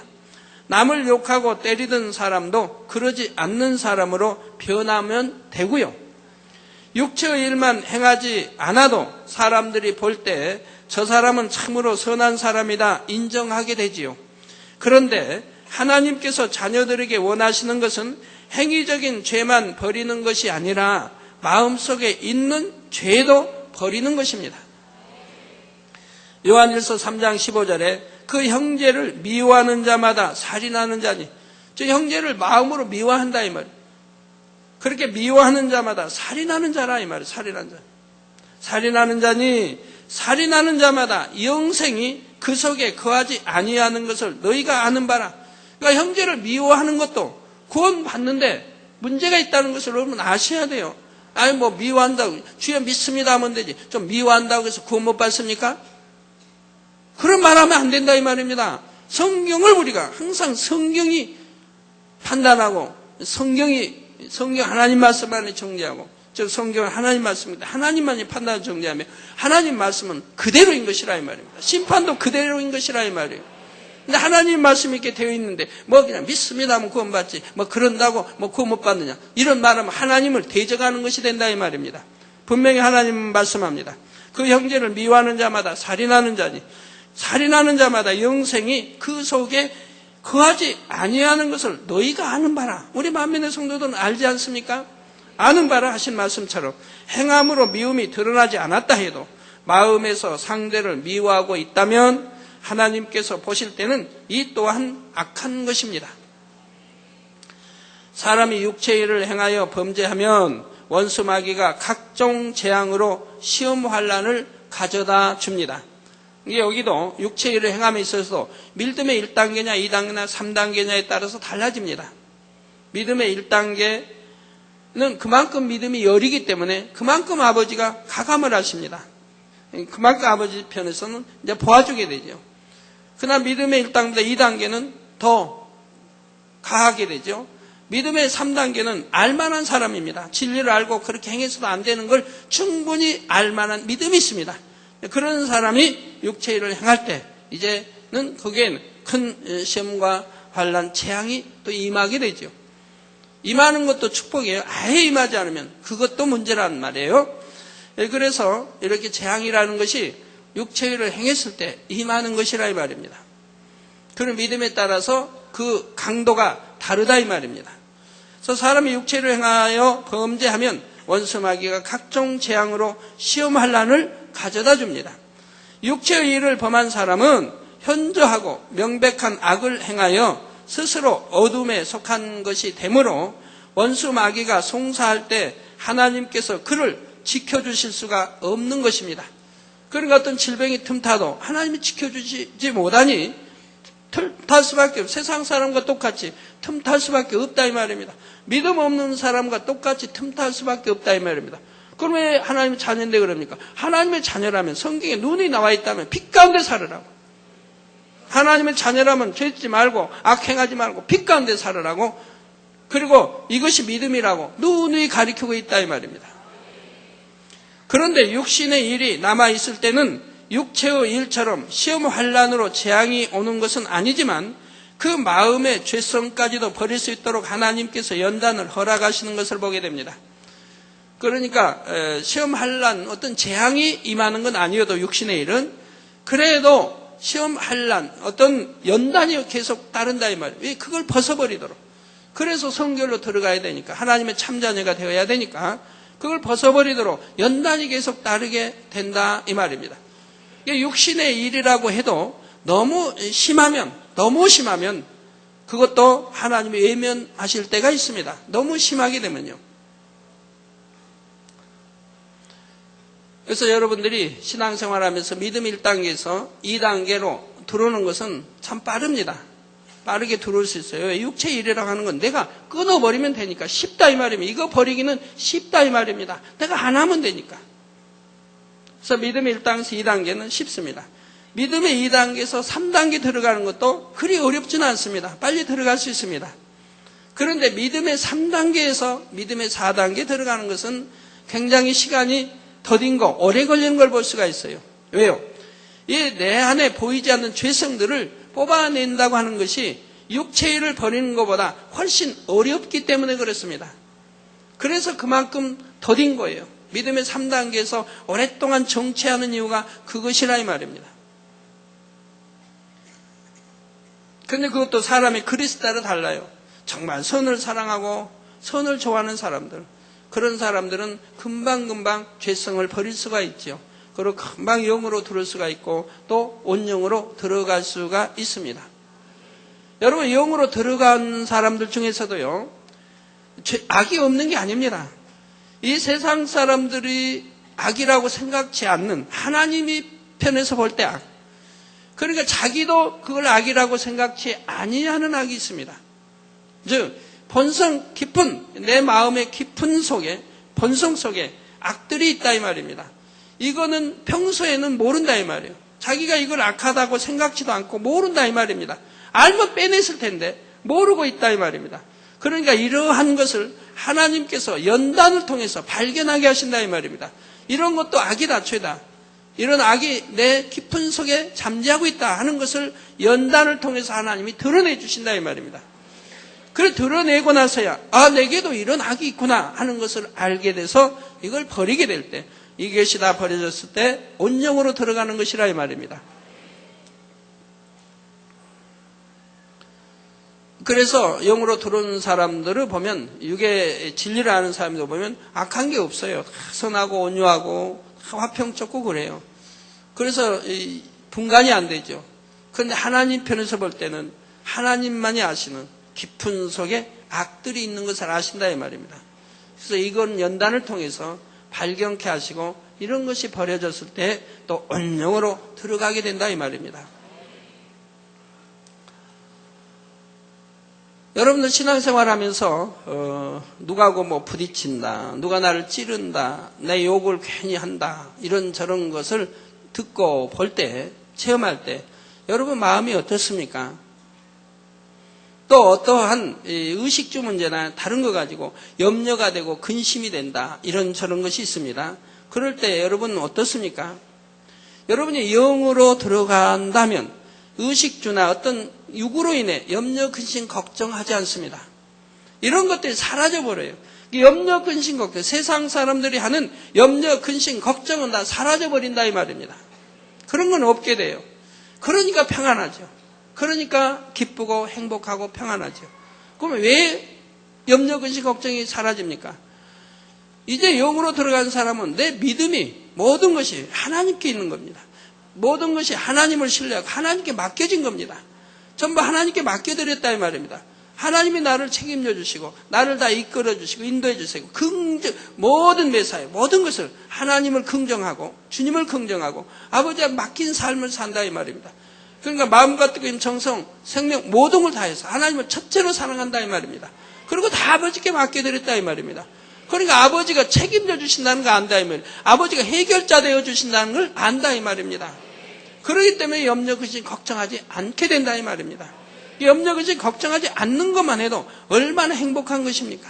남을 욕하고 때리던 사람도 그러지 않는 사람으로 변하면 되고요. 육체의 일만 행하지 않아도 사람들이 볼 때 저 사람은 참으로 선한 사람이다 인정하게 되지요. 그런데 하나님께서 자녀들에게 원하시는 것은 행위적인 죄만 버리는 것이 아니라 마음속에 있는 죄도 버리는 것입니다. 요한일서 3장 15절에 그 형제를 미워하는 자마다 살인하는 자니, 저 형제를 마음으로 미워한다 이 말이에요. 그렇게 미워하는 자마다 살인하는 자라 이 말이에요. 살인하는 자. 살인하는 자니 살인하는 자마다 영생이 그 속에 거하지 아니하는 것을 너희가 아는 바라. 그러니까 형제를 미워하는 것도 구원 받는데 문제가 있다는 것을 여러분 아셔야 돼요. 아니 뭐 미워한다고 주여 믿습니다 하면 되지. 좀 미워한다고 해서 구원 못 받습니까? 그런 말하면 안 된다 이 말입니다. 성경을 우리가 항상 성경이 판단하고 성경 하나님 말씀 안에 정죄하고 즉 성경은 하나님 말씀입니다. 하나님만이 판단을 정죄하며 하나님 말씀은 그대로인 것이라 이 말입니다. 심판도 그대로인 것이라 이 말이에요. 근데 하나님 말씀이 이렇게 되어 있는데 뭐 그냥 믿습니다 하면 구원 받지 뭐 그런다고 뭐 구원 못 받느냐 이런 말하면 하나님을 대적하는 것이 된다 이 말입니다. 분명히 하나님은 말씀합니다. 그 형제를 미워하는 자마다 살인하는 자니 살인하는 자마다 영생이 그 속에 거하지 아니하는 것을 너희가 아는 바라. 우리 만민의 성도들은 알지 않습니까? 아는 바라 하신 말씀처럼 행함으로 미움이 드러나지 않았다 해도 마음에서 상대를 미워하고 있다면 하나님께서 보실 때는 이 또한 악한 것입니다. 사람이 육체의 일을 행하여 범죄하면 원수 마귀가 각종 재앙으로 시험 환난을 가져다 줍니다. 여기도 육체의 일을 행함에 있어서 믿음의 1단계냐 2단계냐 3단계냐에 따라서 달라집니다. 믿음의 1단계는 그만큼 믿음이 여리기 때문에 그만큼 아버지가 가감을 하십니다. 그만큼 아버지 편에서는 이제 도와주게 되죠. 그러나 믿음의 1단계보다 2단계는 더 가하게 되죠. 믿음의 3단계는 알만한 사람입니다. 진리를 알고 그렇게 행해서도 안 되는 걸 충분히 알만한 믿음이 있습니다. 그런 사람이 육체의 일을 행할 때 이제는 거기에는 큰 시험과 환난, 재앙이 또 임하게 되죠. 임하는 것도 축복이에요. 아예 임하지 않으면 그것도 문제란 말이에요. 그래서 이렇게 재앙이라는 것이 육체의 일을 행했을 때 임하는 것이라 이 말입니다. 그런 믿음에 따라서 그 강도가 다르다 이 말입니다. 그래서 사람이 육체를 행하여 범죄하면 원수 마귀가 각종 재앙으로 시험 환난을 가져다 줍니다. 육체의 일을 범한 사람은 현저하고 명백한 악을 행하여 스스로 어둠에 속한 것이 되므로 원수 마귀가 송사할 때 하나님께서 그를 지켜주실 수가 없는 것입니다. 그러니까 어떤 질병이 틈타도 하나님이 지켜주지 못하니 틈탈 수밖에 없어요. 세상 사람과 똑같이 틈탈 수밖에 없다 이 말입니다. 믿음 없는 사람과 똑같이 틈탈 수밖에 없다 이 말입니다. 그럼 왜 하나님의 자녀인데 그럽니까? 하나님의 자녀라면 성경에 눈이 나와 있다면 빛 가운데 살으라고. 하나님의 자녀라면 죄짓지 말고 악행하지 말고 빛 가운데 살으라고. 그리고 이것이 믿음이라고 눈이 가리키고 있다 이 말입니다. 그런데 육신의 일이 남아있을 때는 육체의 일처럼 시험 환난으로 재앙이 오는 것은 아니지만 그 마음의 죄성까지도 버릴 수 있도록 하나님께서 연단을 허락하시는 것을 보게 됩니다. 그러니까 시험 환난 어떤 재앙이 임하는 건 아니어도 육신의 일은 그래도 시험 환난 어떤 연단이 계속 따른다 이 말이에요. 왜 그걸 벗어버리도록. 그래서 성결로 들어가야 되니까 하나님의 참자녀가 되어야 되니까 그걸 벗어버리도록 연단이 계속 따르게 된다 이 말입니다. 육신의 일이라고 해도 너무 심하면 그것도 하나님이 외면하실 때가 있습니다. 너무 심하게 되면요. 그래서 여러분들이 신앙생활하면서 믿음 1단계에서 2단계로 들어오는 것은 참 빠릅니다. 빠르게 들어올 수 있어요. 육체 일이라고 하는 건 내가 끊어버리면 되니까 쉽다 이 말입니다. 이거 버리기는 쉽다 이 말입니다. 내가 안 하면 되니까. 그래서 믿음의 1단계에서 2단계는 쉽습니다. 믿음의 2단계에서 3단계 들어가는 것도 그리 어렵지는 않습니다. 빨리 들어갈 수 있습니다. 그런데 믿음의 3단계에서 믿음의 4단계 들어가는 것은 굉장히 시간이 더딘 거, 오래 걸리는 걸 볼 수가 있어요. 왜요? 내 안에 보이지 않는 죄성들을 뽑아낸다고 하는 것이 육체의 일을 버리는 것보다 훨씬 어렵기 때문에 그렇습니다. 그래서 그만큼 더딘 거예요. 믿음의 3단계에서 오랫동안 정체하는 이유가 그것이라 이 말입니다. 그런데 그것도 사람의 그릇에 따라 달라요. 정말 선을 사랑하고 선을 좋아하는 사람들, 그런 사람들은 금방금방 죄성을 버릴 수가 있죠. 그리고 금방 영으로 들어올 수가 있고 또 온영으로 들어갈 수가 있습니다. 여러분, 영으로 들어간 사람들 중에서도요, 악이 없는 게 아닙니다. 이 세상 사람들이 악이라고 생각지 않는 하나님이 편에서 볼 때 악. 그러니까 자기도 그걸 악이라고 생각지 아니하는 악이 있습니다. 즉 본성 깊은 내 마음의 깊은 속에 본성 속에 악들이 있다 이 말입니다. 이거는 평소에는 모른다 이 말이에요. 자기가 이걸 악하다고 생각지도 않고 모른다 이 말입니다. 알면 빼냈을 텐데 모르고 있다 이 말입니다. 그러니까 이러한 것을 하나님께서 연단을 통해서 발견하게 하신다 이 말입니다. 이런 것도 악이다, 죄다. 이런 악이 내 깊은 속에 잠재하고 있다 하는 것을 연단을 통해서 하나님이 드러내 주신다 이 말입니다. 그걸 드러내고 나서야 내게도 이런 악이 있구나 하는 것을 알게 돼서 이걸 버리게 될 때, 이것이 다 버려졌을 때 온영으로 들어가는 것이라 이 말입니다. 그래서 영으로 들어오는 사람들을 보면, 육의 진리를 아는 사람들 보면 악한 게 없어요. 선하고 온유하고 화평적고 그래요. 그래서 분간이 안 되죠. 그런데 하나님 편에서 볼 때는 하나님만이 아시는 깊은 속에 악들이 있는 것을 아신다 이 말입니다. 그래서 이건 연단을 통해서 발견케 하시고 이런 것이 버려졌을 때 또 온영으로 들어가게 된다 이 말입니다. 여러분들 신앙생활하면서 누가하고 뭐 부딪힌다, 누가 나를 찌른다, 내 욕을 괜히 한다, 이런 저런 것을 듣고 볼 때, 체험할 때 여러분 마음이 어떻습니까? 또 어떠한 의식주 문제나 다른 거 가지고 염려가 되고 근심이 된다, 이런 저런 것이 있습니다. 그럴 때 여러분은 어떻습니까? 여러분이 영으로 들어간다면 의식주나 어떤 육으로 인해 염려, 근심, 걱정하지 않습니다. 이런 것들이 사라져버려요. 염려, 근심, 걱정, 세상 사람들이 하는 염려, 근심, 걱정은 다 사라져버린다 이 말입니다. 그런 건 없게 돼요. 그러니까 평안하죠. 그러니까 기쁘고 행복하고 평안하죠. 그러면 왜 염려, 근심, 걱정이 사라집니까? 이제 영으로 들어간 사람은 내 믿음이 모든 것이 하나님께 있는 겁니다. 모든 것이 하나님을 신뢰하고 하나님께 맡겨진 겁니다. 전부 하나님께 맡겨드렸다 이 말입니다. 하나님이 나를 책임져 주시고 나를 다 이끌어 주시고 인도해 주시고 모든 매사에 모든 것을 하나님을 긍정하고 주님을 긍정하고 아버지가 맡긴 삶을 산다 이 말입니다. 그러니까 마음과 뜻과 정성, 생명 모든 걸 다해서 하나님을 첫째로 사랑한다 이 말입니다. 그리고 다 아버지께 맡겨드렸다 이 말입니다. 그러니까 아버지가 책임져 주신다는 거 안다 이 말이에요. 아버지가 해결자 되어 주신다는 걸 안다 이 말입니다. 그렇기 때문에 염려, 근심, 걱정하지 않게 된다 이 말입니다. 염려, 근심, 걱정하지 않는 것만 해도 얼마나 행복한 것입니까?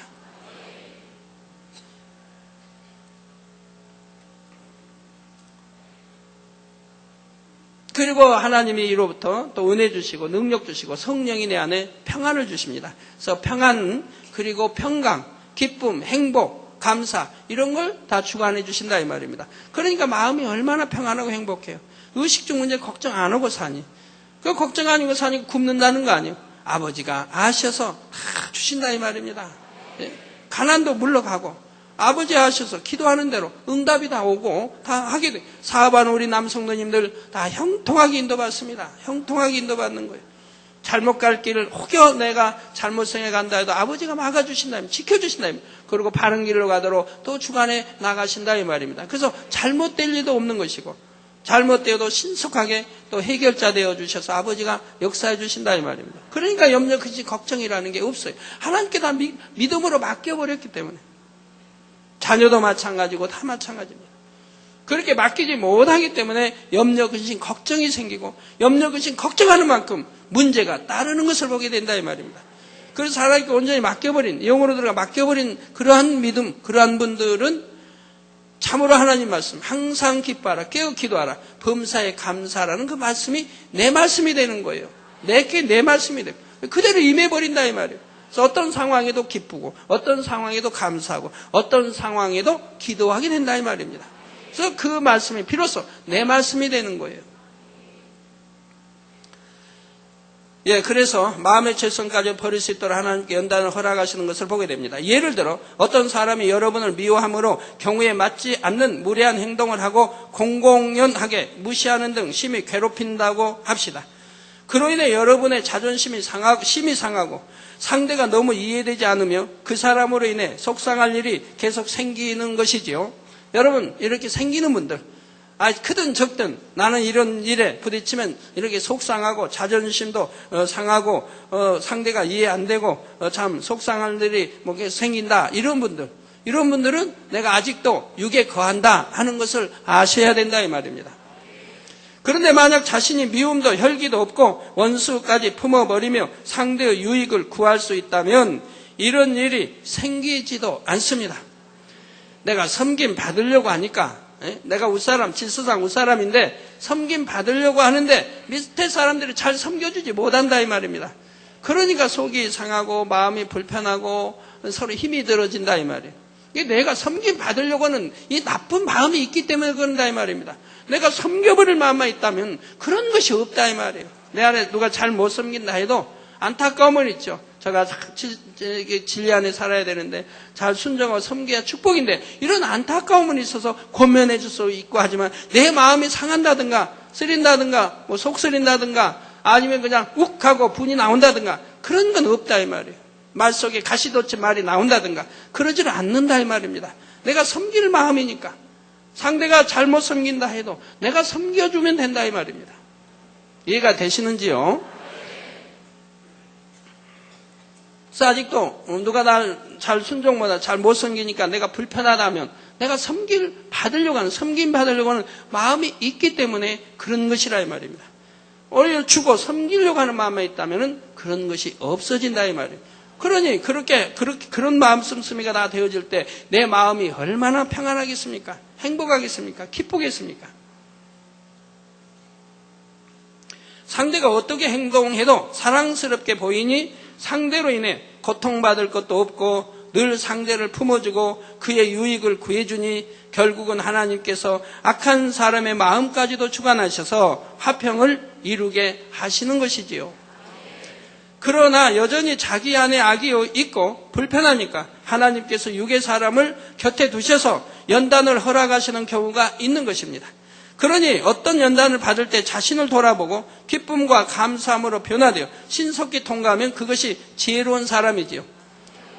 그리고 하나님이 이로부터 또 은혜 주시고 능력 주시고 성령이 내 안에 평안을 주십니다. 그래서 평안, 그리고 평강, 기쁨, 행복, 감사 이런 걸 다 주관해 주신다 이 말입니다. 그러니까 마음이 얼마나 평안하고 행복해요. 의식주 문제 걱정 안 하고 사니. 그 걱정 안 하고 사니 굶는다는 거 아니에요. 아버지가 아셔서 다 주신다 이 말입니다. 가난도 물러가고 아버지 아셔서 기도하는 대로 응답이 다 오고 다 하게 돼. 사업하는 우리 남성도님들 다 형통하게 인도받습니다. 형통하게 인도받는 거예요. 잘못 갈 길을 혹여 내가 잘못 생각한다 해도 아버지가 막아주신다, 지켜주신다. 그리고 바른 길로 가도록 또 주관에 나가신다 이 말입니다. 그래서 잘못될 일도 없는 것이고 잘못되어도 신속하게 또 해결자 되어주셔서 아버지가 역사해 주신다 이 말입니다. 그러니까 염려, 근심, 걱정이라는 게 없어요. 하나님께 다 믿음으로 맡겨버렸기 때문에. 자녀도 마찬가지고 다 마찬가지입니다. 그렇게 맡기지 못하기 때문에 염려, 근심, 걱정이 생기고 염려, 근심, 걱정하는 만큼 문제가 따르는 것을 보게 된다 이 말입니다. 그래서 하나님께 온전히 맡겨버린, 영으로 들어가 맡겨버린 그러한 믿음, 그러한 분들은 참으로 하나님 말씀 항상 기뻐하라, 깨어 기도하라, 범사에 감사라는 그 말씀이 내 말씀이 되는 거예요. 내게 내 말씀이 되고 그대로 임해버린다 이 말이에요. 그래서 어떤 상황에도 기쁘고 어떤 상황에도 감사하고 어떤 상황에도 기도하게 된다 이 말입니다. 그래서 그 말씀이 비로소 내 말씀이 되는 거예요. 그래서 마음의 죄성까지 버릴 수 있도록 하나님께 연단을 허락하시는 것을 보게 됩니다. 예를 들어 어떤 사람이 여러분을 미워함으로 경우에 맞지 않는 무례한 행동을 하고 공공연하게 무시하는 등 심히 괴롭힌다고 합시다. 그로 인해 여러분의 자존심이 심히 상하고 상대가 너무 이해되지 않으며 그 사람으로 인해 속상할 일이 계속 생기는 것이지요. 여러분 이렇게 생기는 분들 크든 적든 나는 이런 일에 부딪히면 이렇게 속상하고 자존심도 상하고 상대가 이해 안 되고 참 속상할 일이 뭐 생긴다 이런 분들은 내가 아직도 육에 거한다 하는 것을 아셔야 된다 이 말입니다. 그런데 만약 자신이 미움도 혈기도 없고 원수까지 품어버리며 상대의 유익을 구할 수 있다면 이런 일이 생기지도 않습니다. 내가 섬김 받으려고 하니까 내가 웃사람, 질서상 웃사람인데 섬김 받으려고 하는데 밑에 사람들이 잘 섬겨주지 못한다 이 말입니다. 그러니까 속이 상하고 마음이 불편하고 서로 힘이 들어진다 이 말이에요. 내가 섬김 받으려고 하는 이 나쁜 마음이 있기 때문에 그런다 이 말입니다. 내가 섬겨버릴 마음만 있다면 그런 것이 없다 이 말이에요. 내 안에 누가 잘 못 섬긴다 해도 안타까움은 있죠. 제가 진리 안에 살아야 되는데 잘 순종하고 섬겨야 축복인데 이런 안타까움은 있어서 권면해 줄 수 있고 하지만 내 마음이 상한다든가 쓰린다든가 뭐 속 쓰린다든가 아니면 그냥 욱하고 분이 나온다든가 그런 건 없다 이 말이에요. 말 속에 가시돋친 말이 나온다든가 그러지를 않는다 이 말입니다. 내가 섬길 마음이니까 상대가 잘못 섬긴다 해도 내가 섬겨주면 된다 이 말입니다. 이해가 되시는지요? 그래서 아직도 누가 날 잘 순종보다 잘 못 섬기니까 내가 불편하다면 내가 섬김 받으려고 하는 마음이 있기 때문에 그런 것이라 이 말입니다. 오히려 주고 섬기려고 하는 마음이 있다면 그런 것이 없어진다 이 말이에요. 그러니 그런 마음 씀씀이가 다 되어질 때 내 마음이 얼마나 평안하겠습니까? 행복하겠습니까? 기쁘겠습니까? 상대가 어떻게 행동해도 사랑스럽게 보이니 상대로 인해 고통받을 것도 없고 늘 상대를 품어주고 그의 유익을 구해주니 결국은 하나님께서 악한 사람의 마음까지도 주관하셔서 화평을 이루게 하시는 것이지요. 그러나 여전히 자기 안에 악이 있고 불편하니까 하나님께서 육의 사람을 곁에 두셔서 연단을 허락하시는 경우가 있는 것입니다. 그러니 어떤 연단을 받을 때 자신을 돌아보고 기쁨과 감사함으로 변화되어 신속히 통과하면 그것이 지혜로운 사람이지요.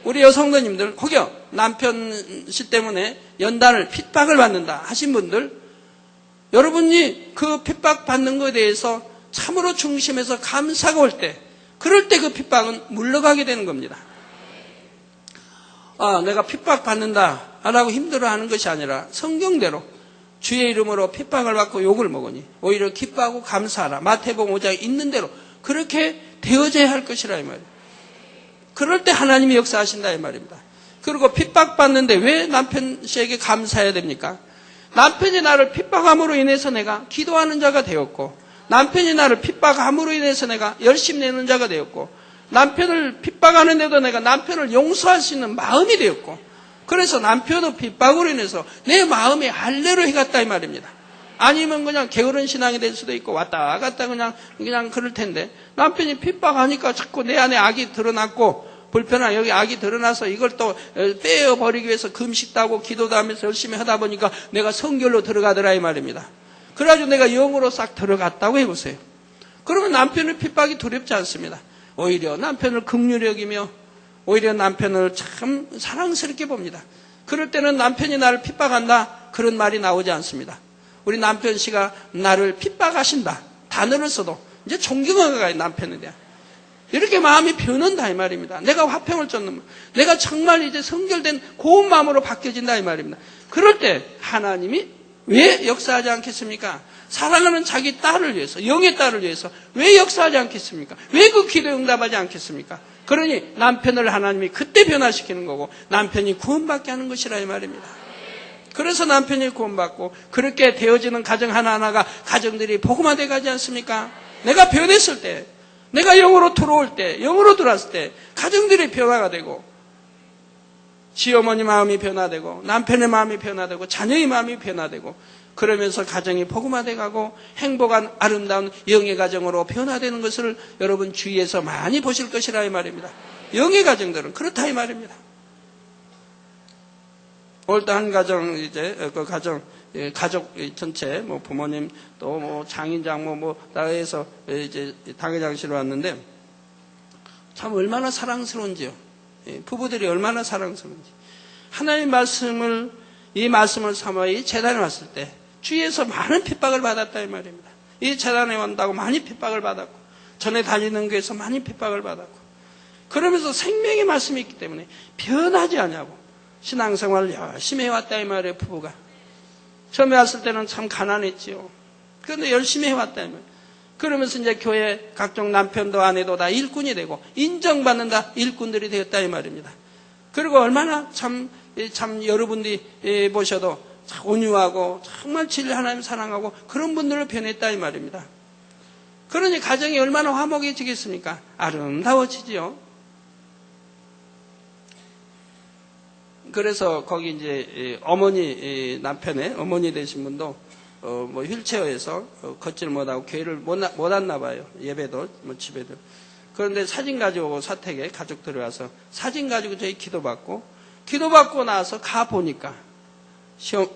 우리 여성도님들 혹여 남편 씨 때문에 연단을 핍박을 받는다 하신 분들, 여러분이 그 핍박받는 것에 대해서 참으로 중심에서 감사가 올 때, 그럴 때 그 핍박은 물러가게 되는 겁니다. 내가 핍박받는다 라고 힘들어하는 것이 아니라 성경대로 주의 이름으로 핍박을 받고 욕을 먹으니 오히려 기뻐하고 감사하라. 마태복음 5장에 있는 대로 그렇게 되어져야 할 것이라 이 말이에요. 그럴 때 하나님이 역사하신다 이 말입니다. 그리고 핍박받는데 왜 남편 씨에게 감사해야 됩니까? 남편이 나를 핍박함으로 인해서 내가 기도하는 자가 되었고, 남편이 나를 핍박함으로 인해서 내가 열심히 내는 자가 되었고, 남편을 핍박하는데도 내가 남편을 용서할 수 있는 마음이 되었고, 그래서 남편의 핍박으로 인해서 내 마음이 할례로 해갔다 이 말입니다. 아니면 그냥 게으른 신앙이 될 수도 있고 왔다 갔다 그냥 그럴 텐데, 남편이 핍박하니까 자꾸 내 안에 악이 드러났고 불편한 여기 악이 드러나서 이걸 또 빼어버리기 위해서 금식도 하고 기도도 하면서 열심히 하다 보니까 내가 성결로 들어가더라 이 말입니다. 그래가지고 내가 영으로 싹 들어갔다고 해보세요. 그러면 남편의 핍박이 두렵지 않습니다. 오히려 남편을 긍휼히 여기며 오히려 남편을 참 사랑스럽게 봅니다. 그럴 때는 남편이 나를 핍박한다 그런 말이 나오지 않습니다. 우리 남편 씨가 나를 핍박하신다 단어를 써도 이제 존경하게 가요. 남편에 대한 이렇게 마음이 변한다 이 말입니다. 내가 화평을 쫓는, 내가 정말 이제 성결된 고운 마음으로 바뀌어진다 이 말입니다. 그럴 때 하나님이 왜 역사하지 않겠습니까? 사랑하는 자기 딸을 위해서, 영의 딸을 위해서 왜 역사하지 않겠습니까? 왜 그 기도에 응답하지 않겠습니까? 그러니 남편을 하나님이 그때 변화시키는 거고 남편이 구원받게 하는 것이라 이 말입니다. 그래서 남편이 구원받고 그렇게 되어지는 가정 하나하나가 가정들이 복음화 돼 가지 않습니까? 내가 변했을 때, 내가 영으로 들어올 때, 영으로 들어왔을 때 가정들이 변화가 되고 시어머니 마음이 변화되고 남편의 마음이 변화되고 자녀의 마음이 변화되고 그러면서 가정이 복음화돼 가고 행복한 아름다운 영의 가정으로 변화되는 것을 여러분 주위에서 많이 보실 것이라 이 말입니다. 영의 가정들은 그렇다 이 말입니다. 오늘도 한 가정 이제 그 가족 전체 뭐 부모님 또 뭐 장인 장모 뭐 다 해서 이제 당회장실로 왔는데 참 얼마나 사랑스러운지요. 부부들이 얼마나 사랑스러운지. 하나님의 말씀을 이 말씀을 삼아 이 재단에 왔을 때 주위에서 많은 핍박을 받았다 이 말입니다. 이 재단에 온다고 많이 핍박을 받았고 전에 다니는 교회에서 많이 핍박을 받았고 그러면서 생명의 말씀이 있기 때문에 변하지 않냐고 신앙생활을 열심히 해왔다 이 말이에요. 부부가 처음에 왔을 때는 참 가난했지요. 그런데 열심히 해왔다 이 말이에요. 그러면서 이제 교회 각종 남편도 아내도 다 일꾼이 되고 인정받는다 일꾼들이 되었다 이 말입니다. 그리고 얼마나 참 여러분들이 보셔도 온유하고 정말 진리 하나님 사랑하고 그런 분들을 변했다 이 말입니다. 그러니 가정이 얼마나 화목해지겠습니까? 아름다워지지요. 그래서 거기 이제 어머니 남편의 어머니 되신 분도 뭐 휠체어에서 걷지를 못하고 교회를 못 왔나 봐요. 예배도 뭐 집에도. 그런데 사진 가지고 사택에 가족들이 와서 사진 가지고 저희 기도받고 나서 가 보니까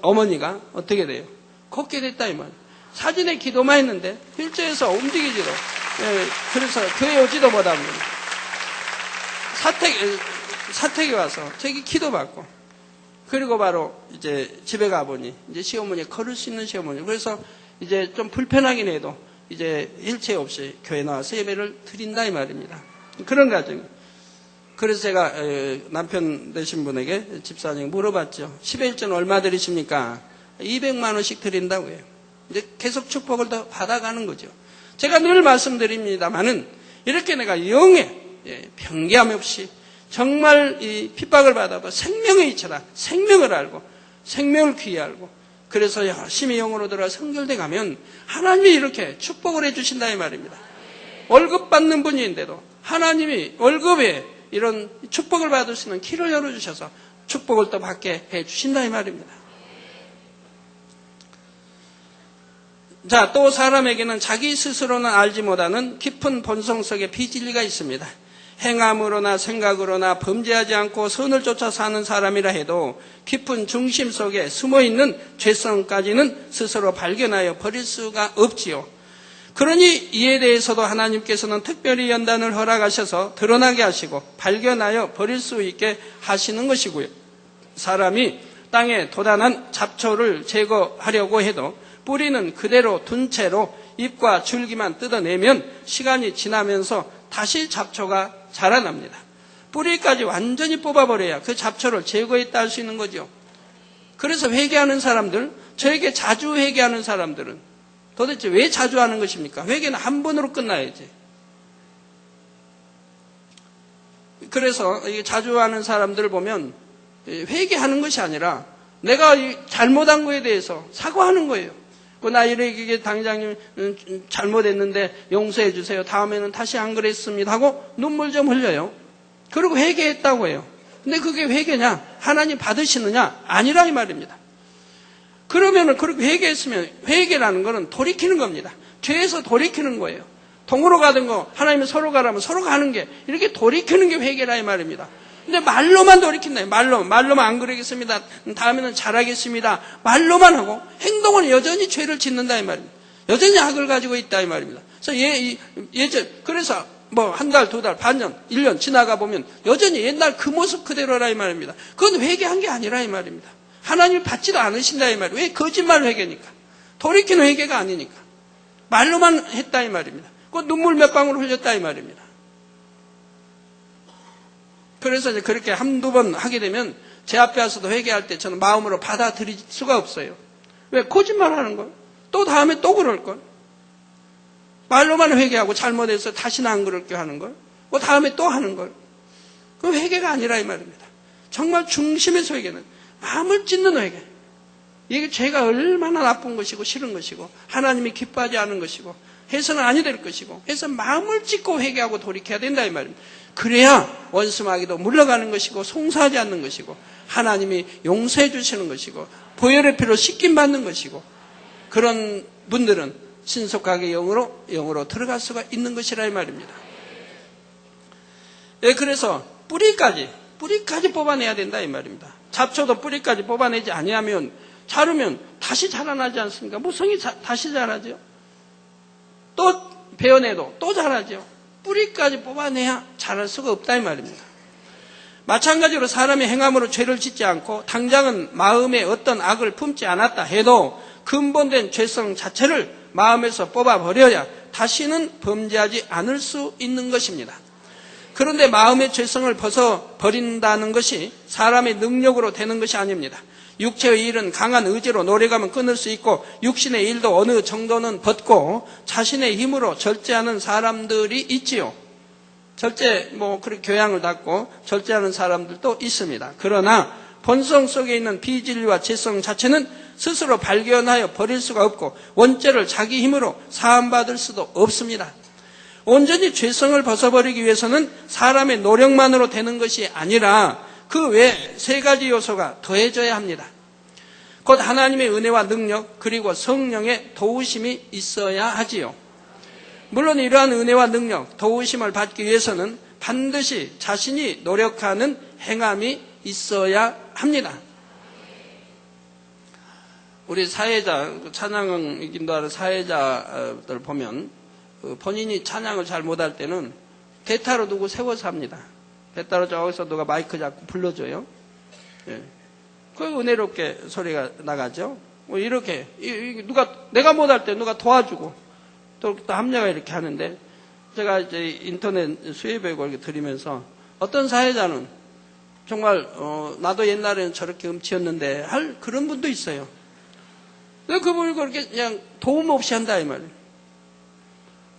어머니가 어떻게 돼요? 걷게 됐다 이 말이에요. 사진에 기도만 했는데 휠체어에서 움직이지도. 그래서 교회 오지도 못하고 사택에 와서 저기 기도받고 그리고 바로 이제 집에 가보니 이제 시어머니 걸을 수 있는 시어머니. 그래서 이제 좀 불편하긴 해도 이제 일체 없이 교회 나와서 예배를 드린다 이 말입니다. 그런 가정. 그래서 제가 남편 되신 분에게 집사님 물어봤죠. 10일전 얼마 드리십니까? 200만 원씩 드린다고 해요. 이제 계속 축복을 더 받아가는 거죠. 제가 늘 말씀드립니다만은 이렇게 내가 영에 변개함 없이 정말 이 핍박을 받아도 생명의 이처다. 생명을 알고 생명을 귀히 알고 그래서 열심히 영으로 들어 성결돼 가면 하나님이 이렇게 축복을 해주신다 이 말입니다. 월급 받는 분인데도 하나님이 월급에 이런 축복을 받을 수 있는 길을 열어주셔서 축복을 또 받게 해주신다 이 말입니다. 자, 또 사람에게는 자기 스스로는 알지 못하는 깊은 본성 속에 비진리가 있습니다. 행함으로나 생각으로나 범죄하지 않고 선을 쫓아 사는 사람이라 해도 깊은 중심 속에 숨어있는 죄성까지는 스스로 발견하여 버릴 수가 없지요. 그러니 이에 대해서도 하나님께서는 특별히 연단을 허락하셔서 드러나게 하시고 발견하여 버릴 수 있게 하시는 것이고요. 사람이 땅에 도단한 잡초를 제거하려고 해도 뿌리는 그대로 둔 채로 잎과 줄기만 뜯어내면 시간이 지나면서 다시 잡초가 자라납니다. 뿌리까지 완전히 뽑아버려야 그 잡초를 제거했다 할 수 있는 거죠. 그래서 회개하는 사람들, 저에게 자주 회개하는 사람들은 도대체 왜 자주 하는 것입니까? 회개는 한 번으로 끝나야지. 그래서 자주 하는 사람들을 보면 회개하는 것이 아니라 내가 잘못한 거에 대해서 사과하는 거예요. 나 이렇게 당장님 잘못했는데 용서해 주세요. 다음에는 다시 안 그랬습니다 하고 눈물 좀 흘려요. 그리고 회개했다고 해요. 근데 그게 회개냐? 하나님 받으시느냐? 아니라 이 말입니다. 그러면은 그렇게 회개했으면 회개라는 거는 돌이키는 겁니다. 죄에서 돌이키는 거예요. 동으로 가던 거 하나님은 서로 가라면 서로 가는 게 이렇게 돌이키는 게 회개라 이 말입니다. 근데 말로만 돌이킨다. 말로만 안 그러겠습니다. 다음에는 잘하겠습니다. 말로만 하고 행동은 여전히 죄를 짓는다 이 말입니다. 여전히 악을 가지고 있다 이 말입니다. 그래서 그래서 뭐 한 달, 두 달, 반년, 1년 지나가 보면 여전히 옛날 그 모습 그대로라 이 말입니다. 그건 회개한 게 아니라 이 말입니다. 하나님이 받지도 않으신다 이 말이에요. 왜? 거짓말 회개니까. 돌이키는 회개가 아니니까. 말로만 했다 이 말입니다. 그 눈물 몇 방울 흘렸다 이 말입니다. 그래서 이제 그렇게 한두 번 하게 되면 제 앞에 와서도 회개할 때 저는 마음으로 받아들일 수가 없어요. 왜? 거짓말 하는 걸. 또 다음에 또 그럴 걸. 말로만 회개하고 잘못해서 다시는 안 그럴게 하는 걸. 그 다음에 또 하는 걸. 그 회개가 아니라 이 말입니다. 정말 중심에서 회개는 마음을 찢는 회개. 이게 죄가 얼마나 나쁜 것이고 싫은 것이고 하나님이 기뻐하지 않은 것이고 해서는 아니 될 것이고 해서 마음을 찢고 회개하고 돌이켜야 된다 이 말입니다. 그래야 원수마귀도 물러가는 것이고 송사하지 않는 것이고 하나님이 용서해 주시는 것이고 보혈의 피로 씻김받는 것이고 그런 분들은 신속하게 영으로 들어갈 수가 있는 것이라 이 말입니다. 예, 그래서 뿌리까지 뽑아내야 된다 이 말입니다. 잡초도 뿌리까지 뽑아내지 아니하면 자르면 다시 자라나지 않습니까? 무성이 다시 자라죠. 또 베어내도 또 자라죠. 뿌리까지 뽑아내야 자랄 수가 없다 이 말입니다. 마찬가지로 사람이 행함으로 죄를 짓지 않고 당장은 마음에 어떤 악을 품지 않았다 해도 근본된 죄성 자체를 마음에서 뽑아버려야 다시는 범죄하지 않을 수 있는 것입니다. 그런데 마음의 죄성을 벗어버린다는 것이 사람의 능력으로 되는 것이 아닙니다. 육체의 일은 강한 의지로 노력하면 끊을 수 있고 육신의 일도 어느 정도는 벗고 자신의 힘으로 절제하는 사람들이 있지요. 그렇게 교양을 닫고 절제하는 사람들도 있습니다. 그러나 본성 속에 있는 비진리와 죄성 자체는 스스로 발견하여 버릴 수가 없고 원죄를 자기 힘으로 사함받을 수도 없습니다. 온전히 죄성을 벗어버리기 위해서는 사람의 노력만으로 되는 것이 아니라 그 외에 세 가지 요소가 더해져야 합니다. 곧 하나님의 은혜와 능력 그리고 성령의 도우심이 있어야 하지요. 물론 이러한 은혜와 능력, 도우심을 받기 위해서는 반드시 자신이 노력하는 행함이 있어야 합니다. 우리 사회자, 찬양 인도하는 사회자들 보면 본인이 찬양을 잘 못할 때는 대타로 누구 세워서 합니다. 대타로 저기서 누가 마이크 잡고 불러줘요. 예. 그 은혜롭게 소리가 나가죠. 이렇게 내가 못할 때 누가 도와주고 또 합녀가 이렇게 하는데 제가 이제 인터넷 수혜배우고 이렇게 들으면서 어떤 사회자는 정말 나도 옛날에는 저렇게 음치였는데 할 그런 분도 있어요. 근데 그분이 그렇게 그냥 도움 없이 한다 이 말이에요.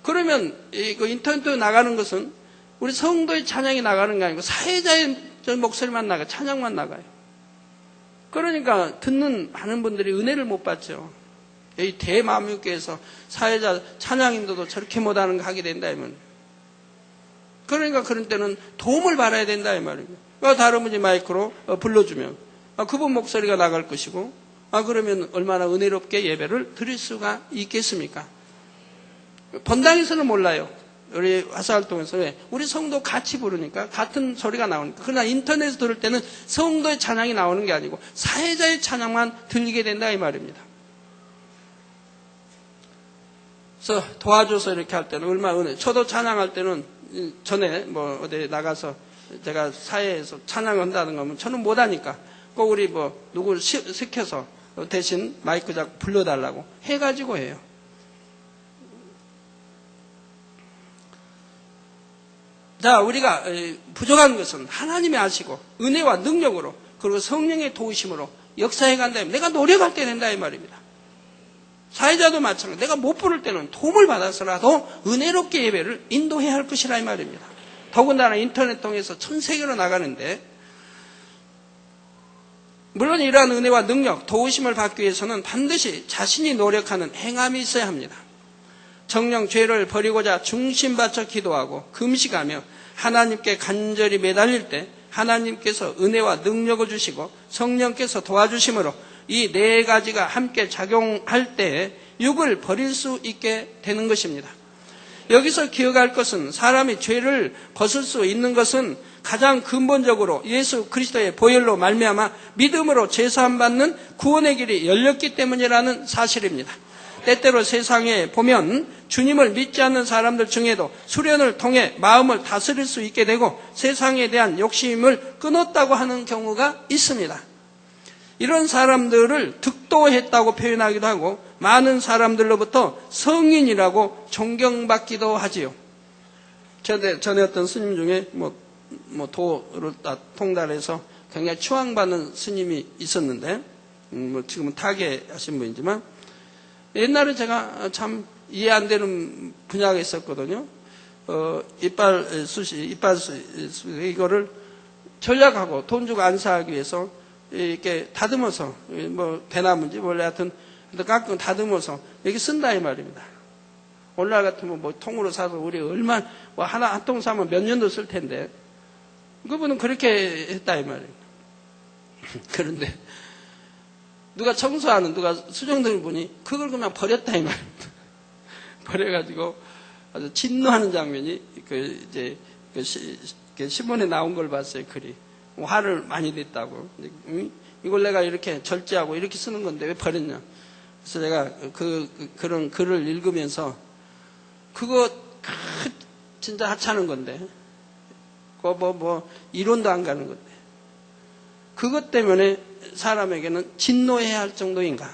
그러면 그 인터넷에 나가는 것은 우리 성도의 찬양이 나가는 게 아니고 사회자의 목소리만 나가요. 찬양만 나가요. 그러니까 듣는 많은 분들이 은혜를 못 받죠. 이 대마음육교에서 사회자 찬양인도도 저렇게 못하는 거 하게 된다 이 말이에요. 그러니까 그런 때는 도움을 받아야 된다 이 말입니다. 다른 분이 마이크로 불러주면 그분 목소리가 나갈 것이고 그러면 얼마나 은혜롭게 예배를 드릴 수가 있겠습니까? 본당에서는 몰라요. 우리 화사활동에서 왜? 우리 성도 같이 부르니까 같은 소리가 나오니까. 그러나 인터넷에서 들을 때는 성도의 찬양이 나오는 게 아니고 사회자의 찬양만 들리게 된다 이 말입니다. 그래서 도와줘서 이렇게 할 때는 얼마나 은혜. 저도 찬양할 때는 전에 어디 나가서 제가 사회에서 찬양한다는 거면 저는 못하니까 꼭 우리 누구를 시켜서 대신 마이크 잡고 불러달라고 해가지고 해요. 자, 우리가 부족한 것은 하나님이 아시고 은혜와 능력으로 그리고 성령의 도우심으로 역사해 간다면 내가 노력할 때 된다 이 말입니다. 사회자도 마찬가지. 내가 못 부를 때는 도움을 받아서라도 은혜롭게 예배를 인도해야 할 것이라 이 말입니다. 더군다나 인터넷 통해서 전 세계로 나가는데 물론 이러한 은혜와 능력, 도우심을 받기 위해서는 반드시 자신이 노력하는 행함이 있어야 합니다. 정녕 죄를 버리고자 중심바쳐 기도하고 금식하며 하나님께 간절히 매달릴 때 하나님께서 은혜와 능력을 주시고 성령께서 도와주심으로 이 네 가지가 함께 작용할 때 육을 버릴 수 있게 되는 것입니다. 여기서 기억할 것은 사람이 죄를 벗을 수 있는 것은 가장 근본적으로 예수 그리스도의 보혈로 말미암아 믿음으로 죄사함 받는 구원의 길이 열렸기 때문이라는 사실입니다. 때때로 세상에 보면 주님을 믿지 않는 사람들 중에도 수련을 통해 마음을 다스릴 수 있게 되고 세상에 대한 욕심을 끊었다고 하는 경우가 있습니다. 이런 사람들을 득도했다고 표현하기도 하고 많은 사람들로부터 성인이라고 존경받기도 하지요. 전에 어떤 스님 중에 도를 통달해서 굉장히 추앙받는 스님이 있었는데 지금은 타계하신 분이지만 옛날에 제가 참 이해 안 되는 분야가 있었거든요. 이빨 수시 이거를 전략하고 돈 주고 안 사기 위해서 이렇게 다듬어서 대나무인지 원래 하여튼 가끔 다듬어서 이렇게 쓴다 이 말입니다. 오늘날 같으면 통으로 사서 우리 얼마 한 통 사면 몇 년도 쓸 텐데 그분은 그렇게 했다 이 말이에요. 그런데 누가 청소하는 누가 수정되는 분이 그걸 그냥 버렸다 이 말입니다. 버려가지고 아주 진노하는 장면이 신문에 나온 걸 봤어요. 글이 화를 많이 냈다고. 이걸 내가 이렇게 절제하고 이렇게 쓰는 건데 왜 버렸냐. 그래서 내가 그런 글을 읽으면서 그거 진짜 하찮은 건데 그거 이론도 안 가는 건데 그것 때문에 사람에게는 진노해야 할 정도인가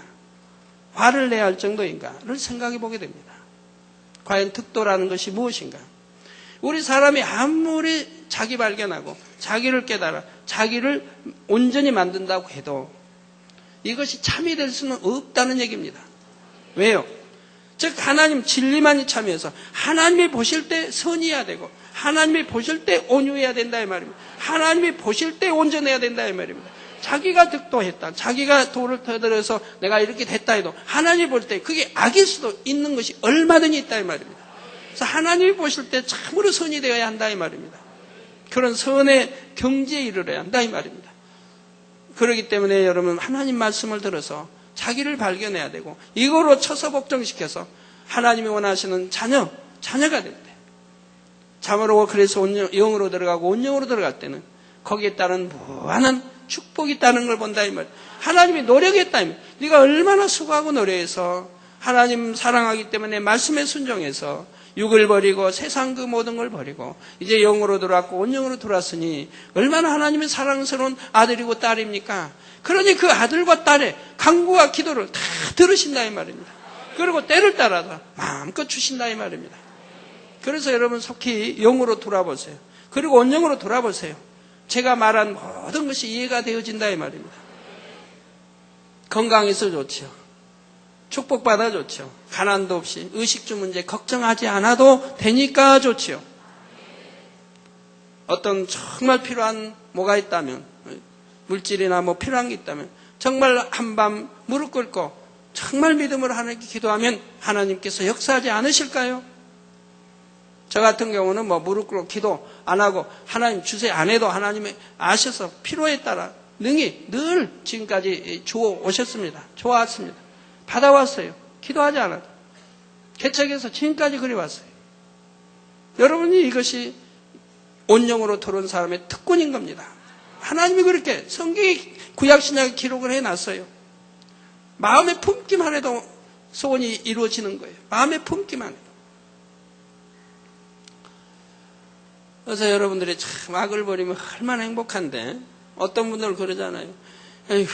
화를 내야 할 정도인가를 생각해 보게 됩니다. 과연 득도라는 것이 무엇인가. 우리 사람이 아무리 자기 발견하고 자기를 깨달아 자기를 온전히 만든다고 해도 이것이 참이 될 수는 없다는 얘기입니다. 왜요? 즉 하나님 진리만이 참여해서 하나님이 보실 때 선이어야 되고 하나님이 보실 때 온유해야 된다 이 말입니다. 하나님이 보실 때 온전해야 된다 이 말입니다. 자기가 득도했다. 자기가 도를 터들어서 내가 이렇게 됐다 해도 하나님이 볼 때 그게 악일 수도 있는 것이 얼마든지 있다 이 말입니다. 그래서 하나님이 보실 때 참으로 선이 되어야 한다 이 말입니다. 그런 선의 경지에 이르러야 한다 이 말입니다. 그렇기 때문에 여러분 하나님 말씀을 들어서 자기를 발견해야 되고 이거로 쳐서 복종시켜서 하나님이 원하시는 자녀가 될 때 참으로 그래서 영으로 들어가고 온영으로 들어갈 때는 거기에 따른 무한한 축복이 있다는 걸 본다 이 말이에요. 하나님이 노력했다 이 말이에요. 네가 얼마나 수고하고 노력해서 하나님 사랑하기 때문에 말씀에 순종해서 육을 버리고 세상 그 모든 걸 버리고 이제 영으로 들어왔고 온영으로 들어왔으니 얼마나 하나님의 사랑스러운 아들이고 딸입니까? 그러니 그 아들과 딸의 간구와 기도를 다 들으신다 이 말입니다. 그리고 때를 따라서 마음껏 주신다 이 말입니다. 그래서 여러분 속히 영으로 돌아보세요. 그리고 온영으로 돌아보세요. 제가 말한 모든 것이 이해가 되어진다 이 말입니다. 건강해서 좋지요. 축복받아 좋죠. 가난도 없이 의식주 문제 걱정하지 않아도 되니까 좋지요. 어떤 정말 필요한 뭐가 있다면 물질이나 필요한 게 있다면 정말 한밤 무릎 꿇고 정말 믿음으로 하나님께 기도하면 하나님께서 역사하지 않으실까요? 저 같은 경우는 무릎 꿇고 기도 안 하고 하나님 주세요 안 해도 하나님이 아셔서 필요에 따라 능히 늘 지금까지 주어 오셨습니다. 좋았습니다. 받아왔어요. 기도하지 않아도. 개척해서 지금까지 그래왔어요. 여러분이 이것이 온영으로 들어온 사람의 특권인 겁니다. 하나님이 그렇게 성경이 구약신약에 기록을 해놨어요. 마음에 품기만 해도 소원이 이루어지는 거예요. 마음에 품기만 해도. 그래서 여러분들이 참 악을 버리면 얼마나 행복한데 어떤 분들 그러잖아요. 에휴,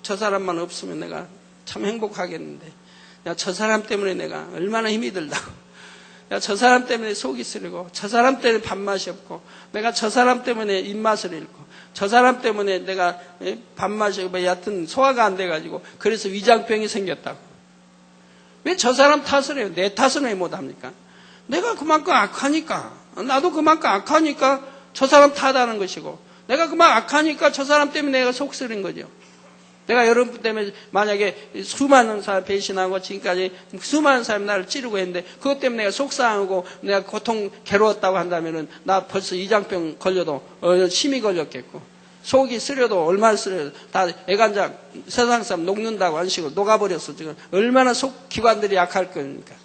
저 사람만 없으면 내가 참 행복하겠는데 야, 저 사람 때문에 내가 얼마나 힘이 들다고 야, 저 사람 때문에 속이 쓰리고 저 사람 때문에 밥맛이 없고 내가 저 사람 때문에 입맛을 잃고 저 사람 때문에 내가 밥맛이 여하튼 소화가 안 돼가지고 그래서 위장병이 생겼다고. 왜 저 사람 탓을 해요? 내 탓은 왜 못합니까? 내가 그만큼 악하니까 나도 그만큼 악하니까 저 사람 탓하는 것이고 내가 그만 악하니까 저 사람 때문에 내가 속 쓰린 거죠. 내가 여러분 때문에 만약에 수많은 사람 배신하고 지금까지 수많은 사람이 나를 찌르고 했는데 그것 때문에 내가 속상하고 내가 고통 괴로웠다고 한다면은 나 벌써 위장병 걸려도 심히 걸렸겠고 속이 쓰려도 얼마나 쓰려도 다 애간장 세상 사람 녹는다고 한 식으로 녹아버렸어. 지금 얼마나 속 기관들이 약할 겁니까?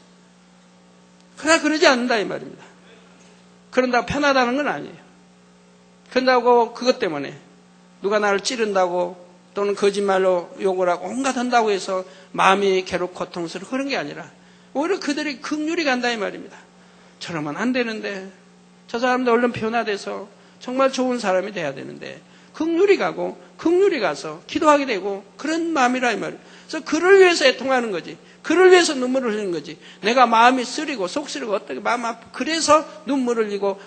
그러나 그러지 않는다 이 말입니다. 그런다고 편하다는 건 아니에요. 그런다고 그것 때문에 누가 나를 찌른다고 또는 거짓말로 욕을 하고 온갖 한다고 해서 마음이 괴롭고 고통스러워 그런 게 아니라 오히려 그들이 긍휼히 간다 이 말입니다. 저러면 안 되는데 저 사람도 얼른 변화돼서 정말 좋은 사람이 돼야 되는데 긍휼히 가고 긍휼히 가서 기도하게 되고 그런 마음이라 이 말이에요. 그래서 그를 위해서 애통하는 거지. 그를 위해서 눈물을 흘리는 거지. 내가 마음이 쓰리고 속 쓰리고 어떻게 마음 아프고 그래서 눈물을 흘리고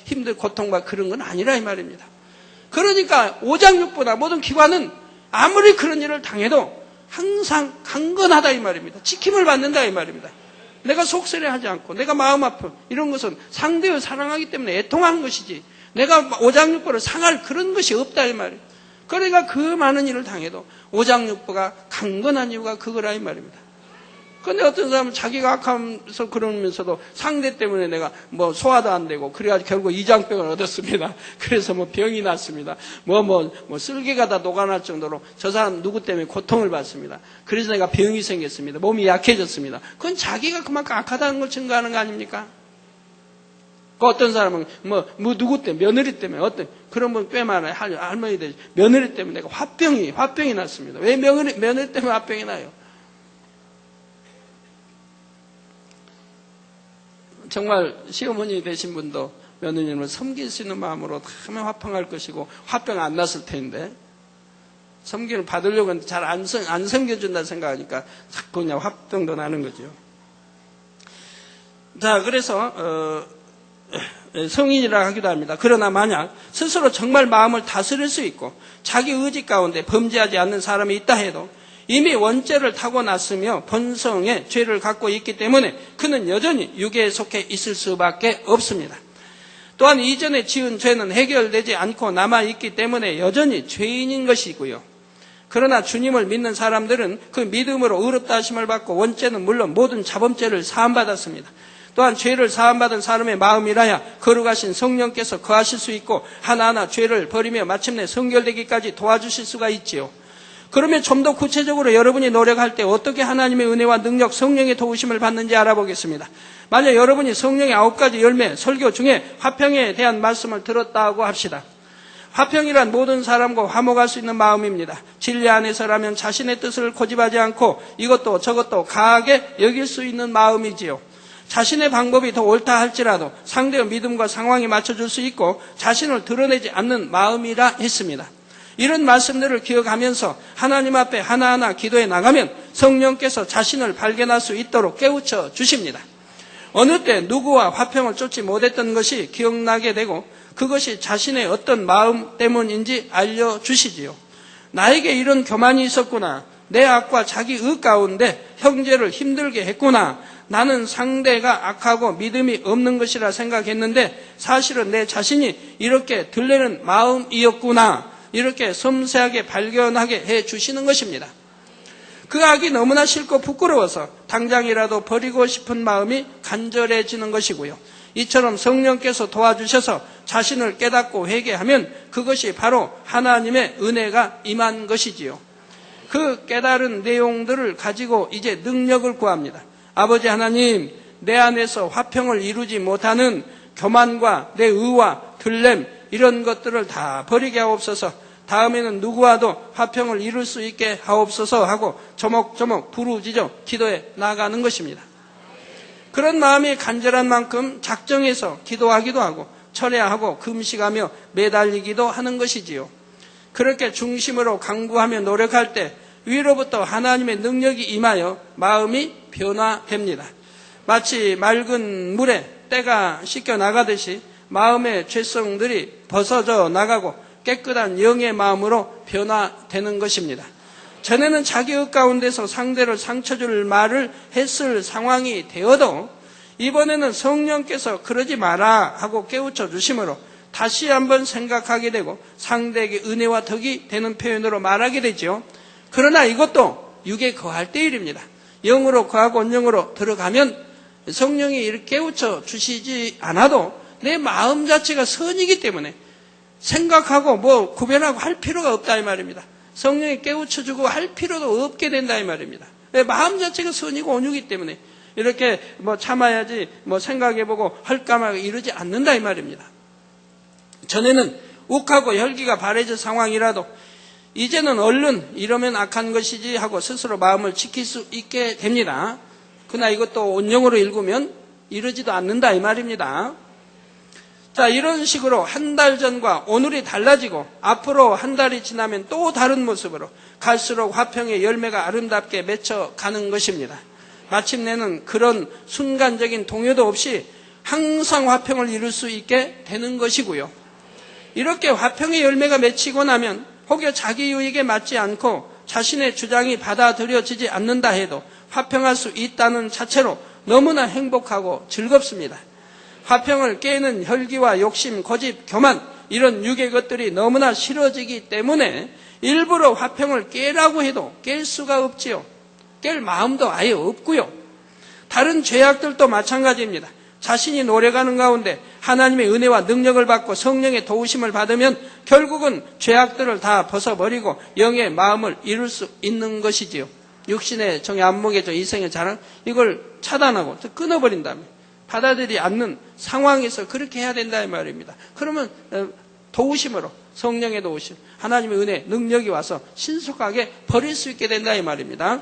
힘들 고통과 그런 건 아니라 이 말입니다. 그러니까 오장육부나 모든 기관은 아무리 그런 일을 당해도 항상 강건하다 이 말입니다. 지킴을 받는다 이 말입니다. 내가 속쓰려하지 않고 내가 마음 아픔 이런 것은 상대를 사랑하기 때문에 애통하는 것이지 내가 오장육부를 상할 그런 것이 없다 이 말이에요. 그러니까 그 많은 일을 당해도 오장육부가 강건한 이유가 그거라 이 말입니다. 그런데 어떤 사람은 자기가 악하면서 그러면서도 상대 때문에 내가 소화도 안 되고 그래가지고 결국 이장병을 얻었습니다. 그래서 병이 났습니다. 쓸개가 다 녹아날 정도로 저 사람 누구 때문에 고통을 받습니다. 그래서 내가 병이 생겼습니다. 몸이 약해졌습니다. 그건 자기가 그만큼 악하다는 걸 증거하는 거 아닙니까? 그 어떤 사람은 누구 때문에 며느리 때문에 어떤 그런 분 꽤 많아요. 할머니들 며느리 때문에 내가 화병이 났습니다. 왜 며느리 때문에 화병이 나요? 정말 시어머니 되신 분도 며느님을 섬길 수 있는 마음으로 하면 화평할 것이고 화병 안 났을 텐데 섬기를 받으려고 하는데 잘 안 섬겨준다 생각하니까 자꾸 그냥 화병도 나는 거죠. 자, 그래서 성인이라 하기도 합니다. 그러나 만약 스스로 정말 마음을 다스릴 수 있고 자기 의지 가운데 범죄하지 않는 사람이 있다 해도 이미 원죄를 타고났으며 본성의 죄를 갖고 있기 때문에 그는 여전히 육에 속해 있을 수밖에 없습니다. 또한 이전에 지은 죄는 해결되지 않고 남아있기 때문에 여전히 죄인인 것이고요. 그러나 주님을 믿는 사람들은 그 믿음으로 의롭다 하심을 받고 원죄는 물론 모든 자범죄를 사함받았습니다. 또한 죄를 사함받은 사람의 마음이라야 거룩하신 성령께서 거하실 수 있고 하나하나 죄를 버리며 마침내 성결되기까지 도와주실 수가 있지요. 그러면 좀 더 구체적으로 여러분이 노력할 때 어떻게 하나님의 은혜와 능력, 성령의 도우심을 받는지 알아보겠습니다. 만약 여러분이 성령의 9가지 열매, 설교 중에 화평에 대한 말씀을 들었다고 합시다. 화평이란 모든 사람과 화목할 수 있는 마음입니다. 진리 안에서라면 자신의 뜻을 고집하지 않고 이것도 저것도 가하게 여길 수 있는 마음이지요. 자신의 방법이 더 옳다 할지라도 상대의 믿음과 상황에 맞춰줄 수 있고 자신을 드러내지 않는 마음이라 했습니다. 이런 말씀들을 기억하면서 하나님 앞에 하나하나 기도해 나가면 성령께서 자신을 발견할 수 있도록 깨우쳐 주십니다. 어느 때 누구와 화평을 쫓지 못했던 것이 기억나게 되고 그것이 자신의 어떤 마음 때문인지 알려주시지요. 나에게 이런 교만이 있었구나. 내 악과 자기 의 가운데 형제를 힘들게 했구나. 나는 상대가 악하고 믿음이 없는 것이라 생각했는데 사실은 내 자신이 이렇게 들리는 마음이었구나. 이렇게 섬세하게 발견하게 해 주시는 것입니다. 그 악이 너무나 싫고 부끄러워서 당장이라도 버리고 싶은 마음이 간절해지는 것이고요. 이처럼 성령께서 도와주셔서 자신을 깨닫고 회개하면 그것이 바로 하나님의 은혜가 임한 것이지요. 그 깨달은 내용들을 가지고 이제 능력을 구합니다. 아버지 하나님, 내 안에서 화평을 이루지 못하는 교만과 내 의와 들램 이런 것들을 다 버리게 하옵소서. 다음에는 누구와도 화평을 이룰 수 있게 하옵소서 하고 조목조목 부르짖어 기도해 나가는 것입니다. 그런 마음이 간절한 만큼 작정해서 기도하기도 하고 철야하고 금식하며 매달리기도 하는 것이지요. 그렇게 중심으로 강구하며 노력할 때 위로부터 하나님의 능력이 임하여 마음이 변화됩니다. 마치 맑은 물에 때가 씻겨 나가듯이 마음의 죄성들이 벗어져 나가고 깨끗한 영의 마음으로 변화되는 것입니다. 전에는 자기의 가운데서 상대를 상처 줄 말을 했을 상황이 되어도 이번에는 성령께서 그러지 마라 하고 깨우쳐 주심으로 다시 한번 생각하게 되고 상대에게 은혜와 덕이 되는 표현으로 말하게 되죠. 그러나 이것도 육에 거할 때 일입니다. 영으로 거하고 온영으로 들어가면 성령이 이렇게 깨우쳐 주시지 않아도 내 마음 자체가 선이기 때문에 생각하고 뭐 구별하고 할 필요가 없다 이 말입니다. 성령이 깨우쳐주고 할 필요도 없게 된다 이 말입니다. 마음 자체가 선이고 온유이기 때문에 이렇게 뭐 참아야지 뭐 생각해보고 할까 말까 이러지 않는다 이 말입니다. 전에는 욱하고 혈기가 바래질 상황이라도 이제는 얼른 이러면 악한 것이지 하고 스스로 마음을 지킬 수 있게 됩니다. 그러나 이것도 온영으로 읽으면 이러지도 않는다 이 말입니다. 자, 이런 식으로 한 달 전과 오늘이 달라지고 앞으로 한 달이 지나면 또 다른 모습으로 갈수록 화평의 열매가 아름답게 맺혀가는 것입니다. 마침내는 그런 순간적인 동요도 없이 항상 화평을 이룰 수 있게 되는 것이고요. 이렇게 화평의 열매가 맺히고 나면 혹여 자기 유익에 맞지 않고 자신의 주장이 받아들여지지 않는다 해도 화평할 수 있다는 자체로 너무나 행복하고 즐겁습니다. 화평을 깨는 혈기와 욕심, 고집, 교만 이런 육의 것들이 너무나 싫어지기 때문에 일부러 화평을 깨라고 해도 깰 수가 없지요. 깰 마음도 아예 없고요. 다른 죄악들도 마찬가지입니다. 자신이 노력하는 가운데 하나님의 은혜와 능력을 받고 성령의 도우심을 받으면 결국은 죄악들을 다 벗어버리고 영의 마음을 이룰 수 있는 것이지요. 육신의 정의 안목의 이생의 자랑 이걸 차단하고 끊어버린다면 받아들이지 않는 상황에서 그렇게 해야 된다 이 말입니다. 그러면 도우심으로 성령의 도우심, 하나님의 은혜, 능력이 와서 신속하게 버릴 수 있게 된다 이 말입니다.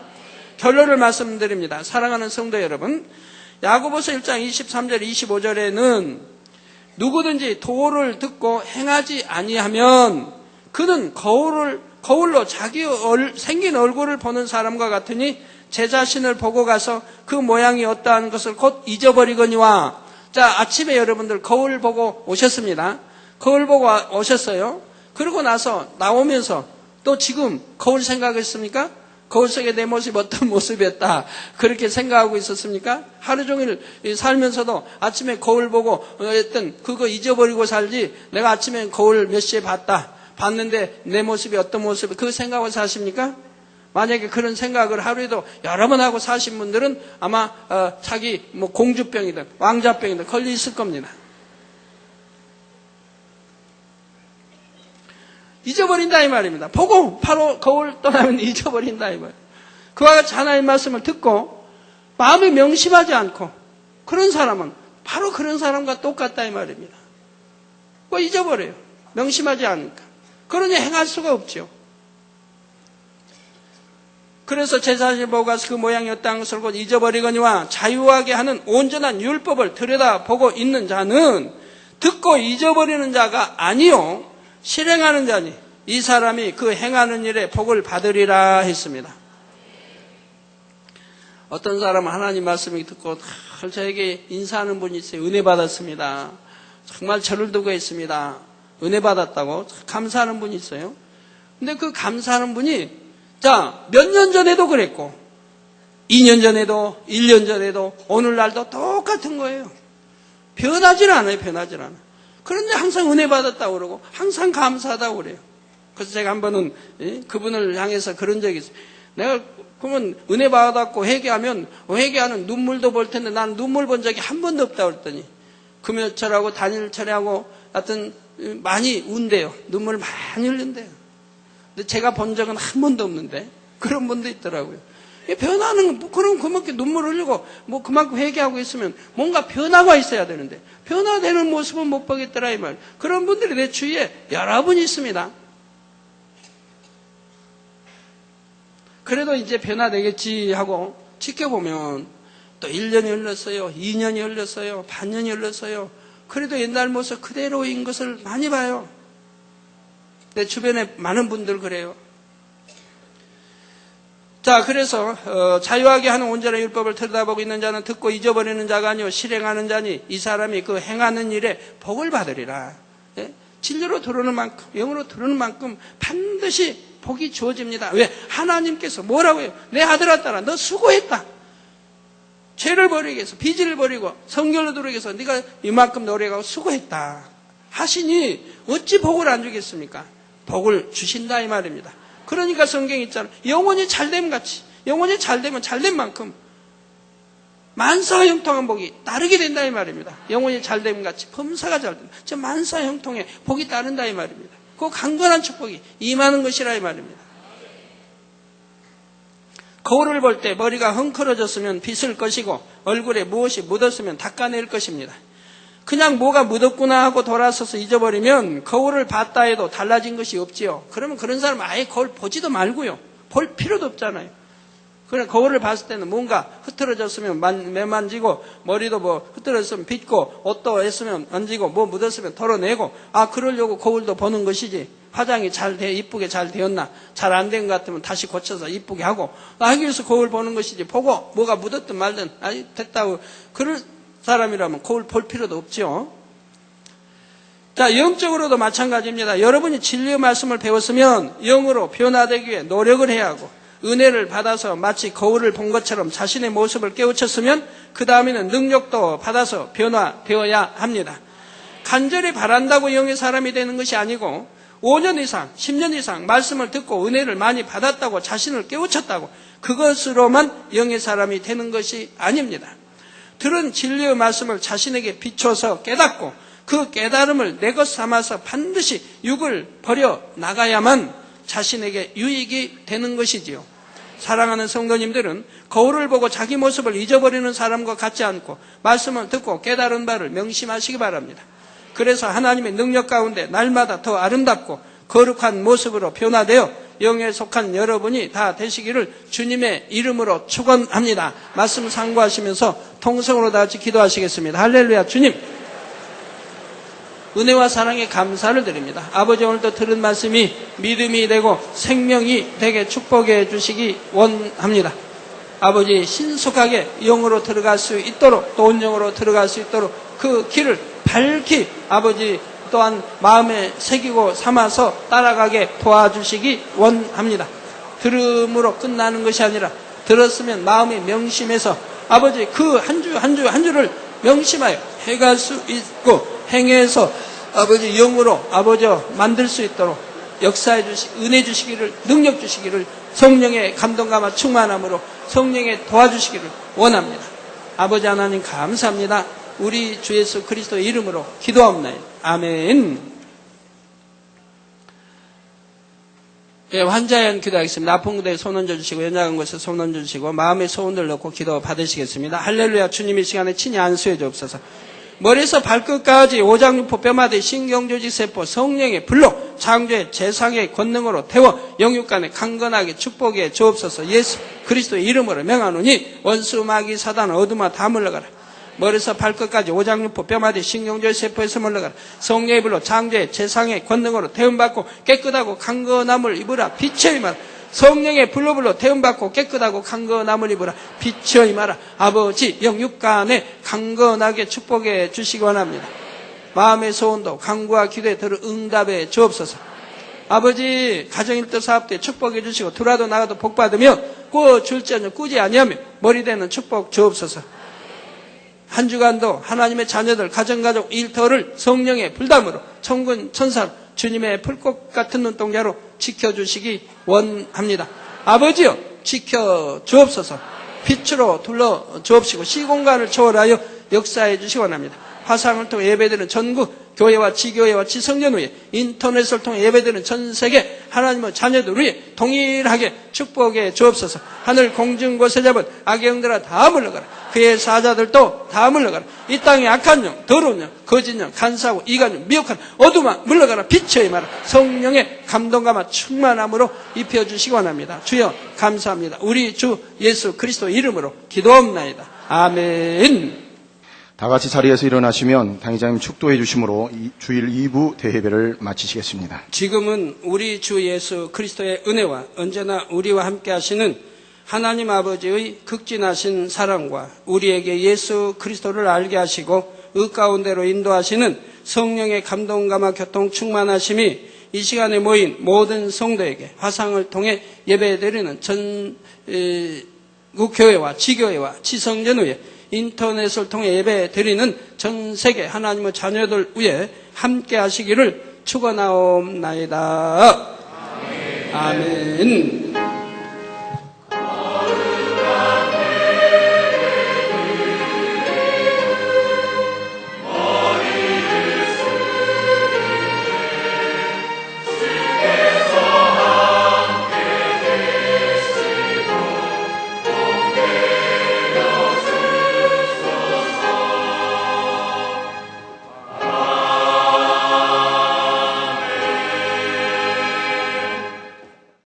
결론을 말씀드립니다. 사랑하는 성도 여러분, 야고보서 1장 23절 25절에는 누구든지 도를 듣고 행하지 아니하면 그는 거울로 자기 생긴 얼굴을 보는 사람과 같으니 제 자신을 보고 가서 그 모양이 어떠한 것을 곧 잊어버리거니와. 자, 아침에 여러분들 거울 보고 오셨습니다. 거울 보고 오셨어요. 그러고 나서 나오면서 또 지금 거울 생각했습니까? 거울 속에 내 모습이 어떤 모습이었다 그렇게 생각하고 있었습니까? 하루 종일 살면서도 아침에 거울 보고 했던 그거 잊어버리고 살지 내가 아침에 거울 몇 시에 봤는데 내 모습이 어떤 모습이 그 생각을 사십니까? 만약에 그런 생각을 하루에도 여러 번 하고 사신 분들은 아마 자기 뭐 공주병이든 왕자병이든 걸려 있을 겁니다. 잊어버린다 이 말입니다. 보고 바로 거울 떠나면 잊어버린다 이 말이에요. 그와 같이 하나님의 말씀을 듣고 마음이 명심하지 않고 그런 사람은 바로 그런 사람과 똑같다 이 말입니다. 뭐 잊어버려요. 명심하지 않으니까. 그러니 행할 수가 없죠. 그래서 제 자신을 보고 가서 그 모양이었다는 것을 곧 잊어버리거니와 자유하게 하는 온전한 율법을 들여다보고 있는 자는 듣고 잊어버리는 자가 아니요 실행하는 자니 이 사람이 그 행하는 일에 복을 받으리라 했습니다. 어떤 사람은 하나님 말씀을 듣고 저에게 인사하는 분이 있어요. 은혜 받았습니다. 정말 저를 두고 했습니다. 은혜 받았다고 감사하는 분이 있어요. 근데 그 감사하는 분이 자, 몇 년 전에도 그랬고 2년 전에도 1년 전에도 오늘날도 똑같은 거예요. 변하질 않아요. 변하질 않아요. 그런데 항상 은혜 받았다고 그러고 항상 감사하다고 그래요. 그래서 제가 한 번은 그분을 향해서 그런 적이 있어요. 내가 그러면 은혜 받았고 회개하면 회개하는 눈물도 볼 텐데 난 눈물 본 적이 한 번도 없다고 그랬더니 금요철하고 단일철하고 하여튼 많이 운대요. 눈물 많이 흘린대요. 근데 제가 본 적은 한 번도 없는데 그런 분도 있더라고요. 변화는 그럼 그만큼 눈물 흘리고 뭐 그만큼 회개하고 있으면 뭔가 변화가 있어야 되는데 변화되는 모습은 못 보겠더라 이 말. 그런 분들이 내 주위에 여러 분 있습니다. 그래도 이제 변화되겠지 하고 지켜보면 또 1년이 흘렀어요. 2년이 흘렀어요. 반년이 흘렀어요. 그래도 옛날 모습 그대로인 것을 많이 봐요. 내 주변에 많은 분들 그래요. 자, 그래서 자유하게 하는 온전한 율법을 들여다보고 있는 자는 듣고 잊어버리는 자가 아니요 실행하는 자니 이 사람이 그 행하는 일에 복을 받으리라. 예? 진리로 들어오는 만큼, 영으로 들어오는 만큼 반드시 복이 주어집니다. 왜? 하나님께서 뭐라고 해요? 내 아들아 딸아 너 수고했다. 죄를 버리기 위해서 비질을 버리고 성결로 들어오기 위해서 네가 이만큼 노력하고 수고했다 하시니 어찌 복을 안 주겠습니까? 복을 주신다 이 말입니다. 그러니까 성경에 있잖아. 영혼이 잘됨 같이 영혼이 잘되면 잘된 만큼 만사와 형통한 복이 따르게 된다 이 말입니다. 영혼이 잘됨 같이 범사가 잘된다. 저 만사와 형통에 복이 따른다 이 말입니다. 그 강건한 축복이 임하는 것이라 이 말입니다. 거울을 볼 때 머리가 헝클어졌으면 빗을 것이고 얼굴에 무엇이 묻었으면 닦아낼 것입니다. 그냥 뭐가 묻었구나 하고 돌아서서 잊어버리면 거울을 봤다 해도 달라진 것이 없지요. 그러면 그런 사람은 아예 거울 보지도 말고요. 볼 필요도 없잖아요. 그래 거울을 봤을 때는 뭔가 흐트러졌으면 매만지고 머리도 뭐 흐트러졌으면 빗고 옷도 했으면 얹고 뭐 묻었으면 털어내고 그러려고 거울도 보는 것이지. 화장이 이쁘게 잘 되었나 잘 안 된 것 같으면 다시 고쳐서 이쁘게 하고 하기 위해서 거울 보는 것이지. 보고 뭐가 묻었든 말든 됐다고 그럴 사람이라면 거울 볼 필요도 없죠. 자, 영적으로도 마찬가지입니다. 여러분이 진리의 말씀을 배웠으면 영으로 변화되기 위해 노력을 해야 하고 은혜를 받아서 마치 거울을 본 것처럼 자신의 모습을 깨우쳤으면 그 다음에는 능력도 받아서 변화되어야 합니다. 간절히 바란다고 영의 사람이 되는 것이 아니고 5년 이상, 10년 이상 말씀을 듣고 은혜를 많이 받았다고 자신을 깨우쳤다고 그것으로만 영의 사람이 되는 것이 아닙니다. 들은 진리의 말씀을 자신에게 비춰서 깨닫고 그 깨달음을 내 것 삼아서 반드시 육을 버려 나가야만 자신에게 유익이 되는 것이지요. 사랑하는 성도님들은 거울을 보고 자기 모습을 잊어버리는 사람과 같지 않고 말씀을 듣고 깨달은 바를 명심하시기 바랍니다. 그래서 하나님의 능력 가운데 날마다 더 아름답고 거룩한 모습으로 변화되어 영에 속한 여러분이 다 되시기를 주님의 이름으로 축원합니다. 말씀 상고하시면서 통성으로 다 같이 기도하시겠습니다. 할렐루야. 주님 은혜와 사랑에 감사를 드립니다. 아버지 오늘도 들은 말씀이 믿음이 되고 생명이 되게 축복해 주시기 원합니다. 아버지 신속하게 영으로 들어갈 수 있도록 또 온영으로 들어갈 수 있도록 그 길을 밝히 아버지 또한 마음에 새기고 삼아서 따라가게 도와주시기 원합니다. 들음으로 끝나는 것이 아니라 들었으면 마음이 명심해서 아버지 그 한 주 한 주를 명심하여 해갈 수 있고 행해서 아버지 영으로 아버지 만들 수 있도록 역사해 은혜 주시기를 능력 주시기를 성령의 감동감화 충만함으로 성령의 도와주시기를 원합니다. 아버지 하나님 감사합니다. 우리 주 예수 그리스도의 이름으로 기도합니다. 아멘. 예, 환자에 한 기도하겠습니다. 아픈 곳에 손 얹어주시고 연약한 곳에 손 얹어주시고 마음의 소원들 넣고 기도 받으시겠습니다. 할렐루야. 주님 이 시간에 친히 안수해 주옵소서. 머리에서 발끝까지 오장육포 뼈마디 신경조직 세포 성령의 불로 창조의 재상의 권능으로 태워 영육간에 강건하게 축복해 주옵소서. 예수 그리스도의 이름으로 명하노니 원수 마귀 사단 어둠아 다 물러가라. 머리에서 발끝까지 오장육포 뼈마디 신경조직 세포에서 물러가라. 성령의 불로 창조의 재상의 권능으로 태움받고 깨끗하고 강건함을 입으라. 빛의 임하라. 성령의 불로 태움받고 깨끗하고 강건함을 입으라. 빛의 임하라. 아버지 영육간에 강건하게 축복해 주시기 원합니다. 마음의 소원도 간구와 기도에 들어 응답해 주옵소서. 아버지 가정일터 사업때 축복해 주시고 들어와도 나가도 복받으며 꾸어줄지언정 꾸지 아니하며 머리되는 축복 주옵소서. 한 주간도 하나님의 자녀들 가정가족 일터를 성령의 불담으로 천군 천사로 주님의 풀꽃 같은 눈동자로 지켜주시기 원합니다. 아버지여, 지켜주옵소서. 빛으로 둘러주옵시고 시공간을 초월하여 역사해 주시기 원합니다. 화상을 통해 예배드리는 전국 교회와 지교회와 지성전 위에, 인터넷을 통해 예배드리는 전 세계 하나님의 자녀들 위에 동일하게 축복해 주옵소서. 하늘 공중 곳에 잡은 악의 영들아 다 물러가라. 그의 사자들도 다 물러가라. 이 땅의 악한 영, 더러운 영, 거짓 영, 간사하고 이간영, 미혹한 어둠아 물러가라. 빛의 임하라. 성령의 감동감화 충만함으로 입혀주시기 원합니다. 주여 감사합니다. 우리 주 예수 그리스도 이름으로 기도합나이다. 아멘. 다 같이 자리에서 일어나시면 당회장님 축도해 주심으로 주일 2부 대회배를 마치시겠습니다. 지금은 우리 주 예수 그리스도의 은혜와 언제나 우리와 함께 하시는 하나님 아버지의 극진하신 사랑과 우리에게 예수 그리스도를 알게 하시고 의 가운데로 인도하시는 성령의 감동감화 교통 충만하심이 이 시간에 모인 모든 성도에게 화상을 통해 예배드리는 전국 교회와 지교회와 지성전 위에, 인터넷을 통해 예배 드리는 전 세계 하나님의 자녀들 위해 함께 하시기를 축원하옵나이다. 아멘.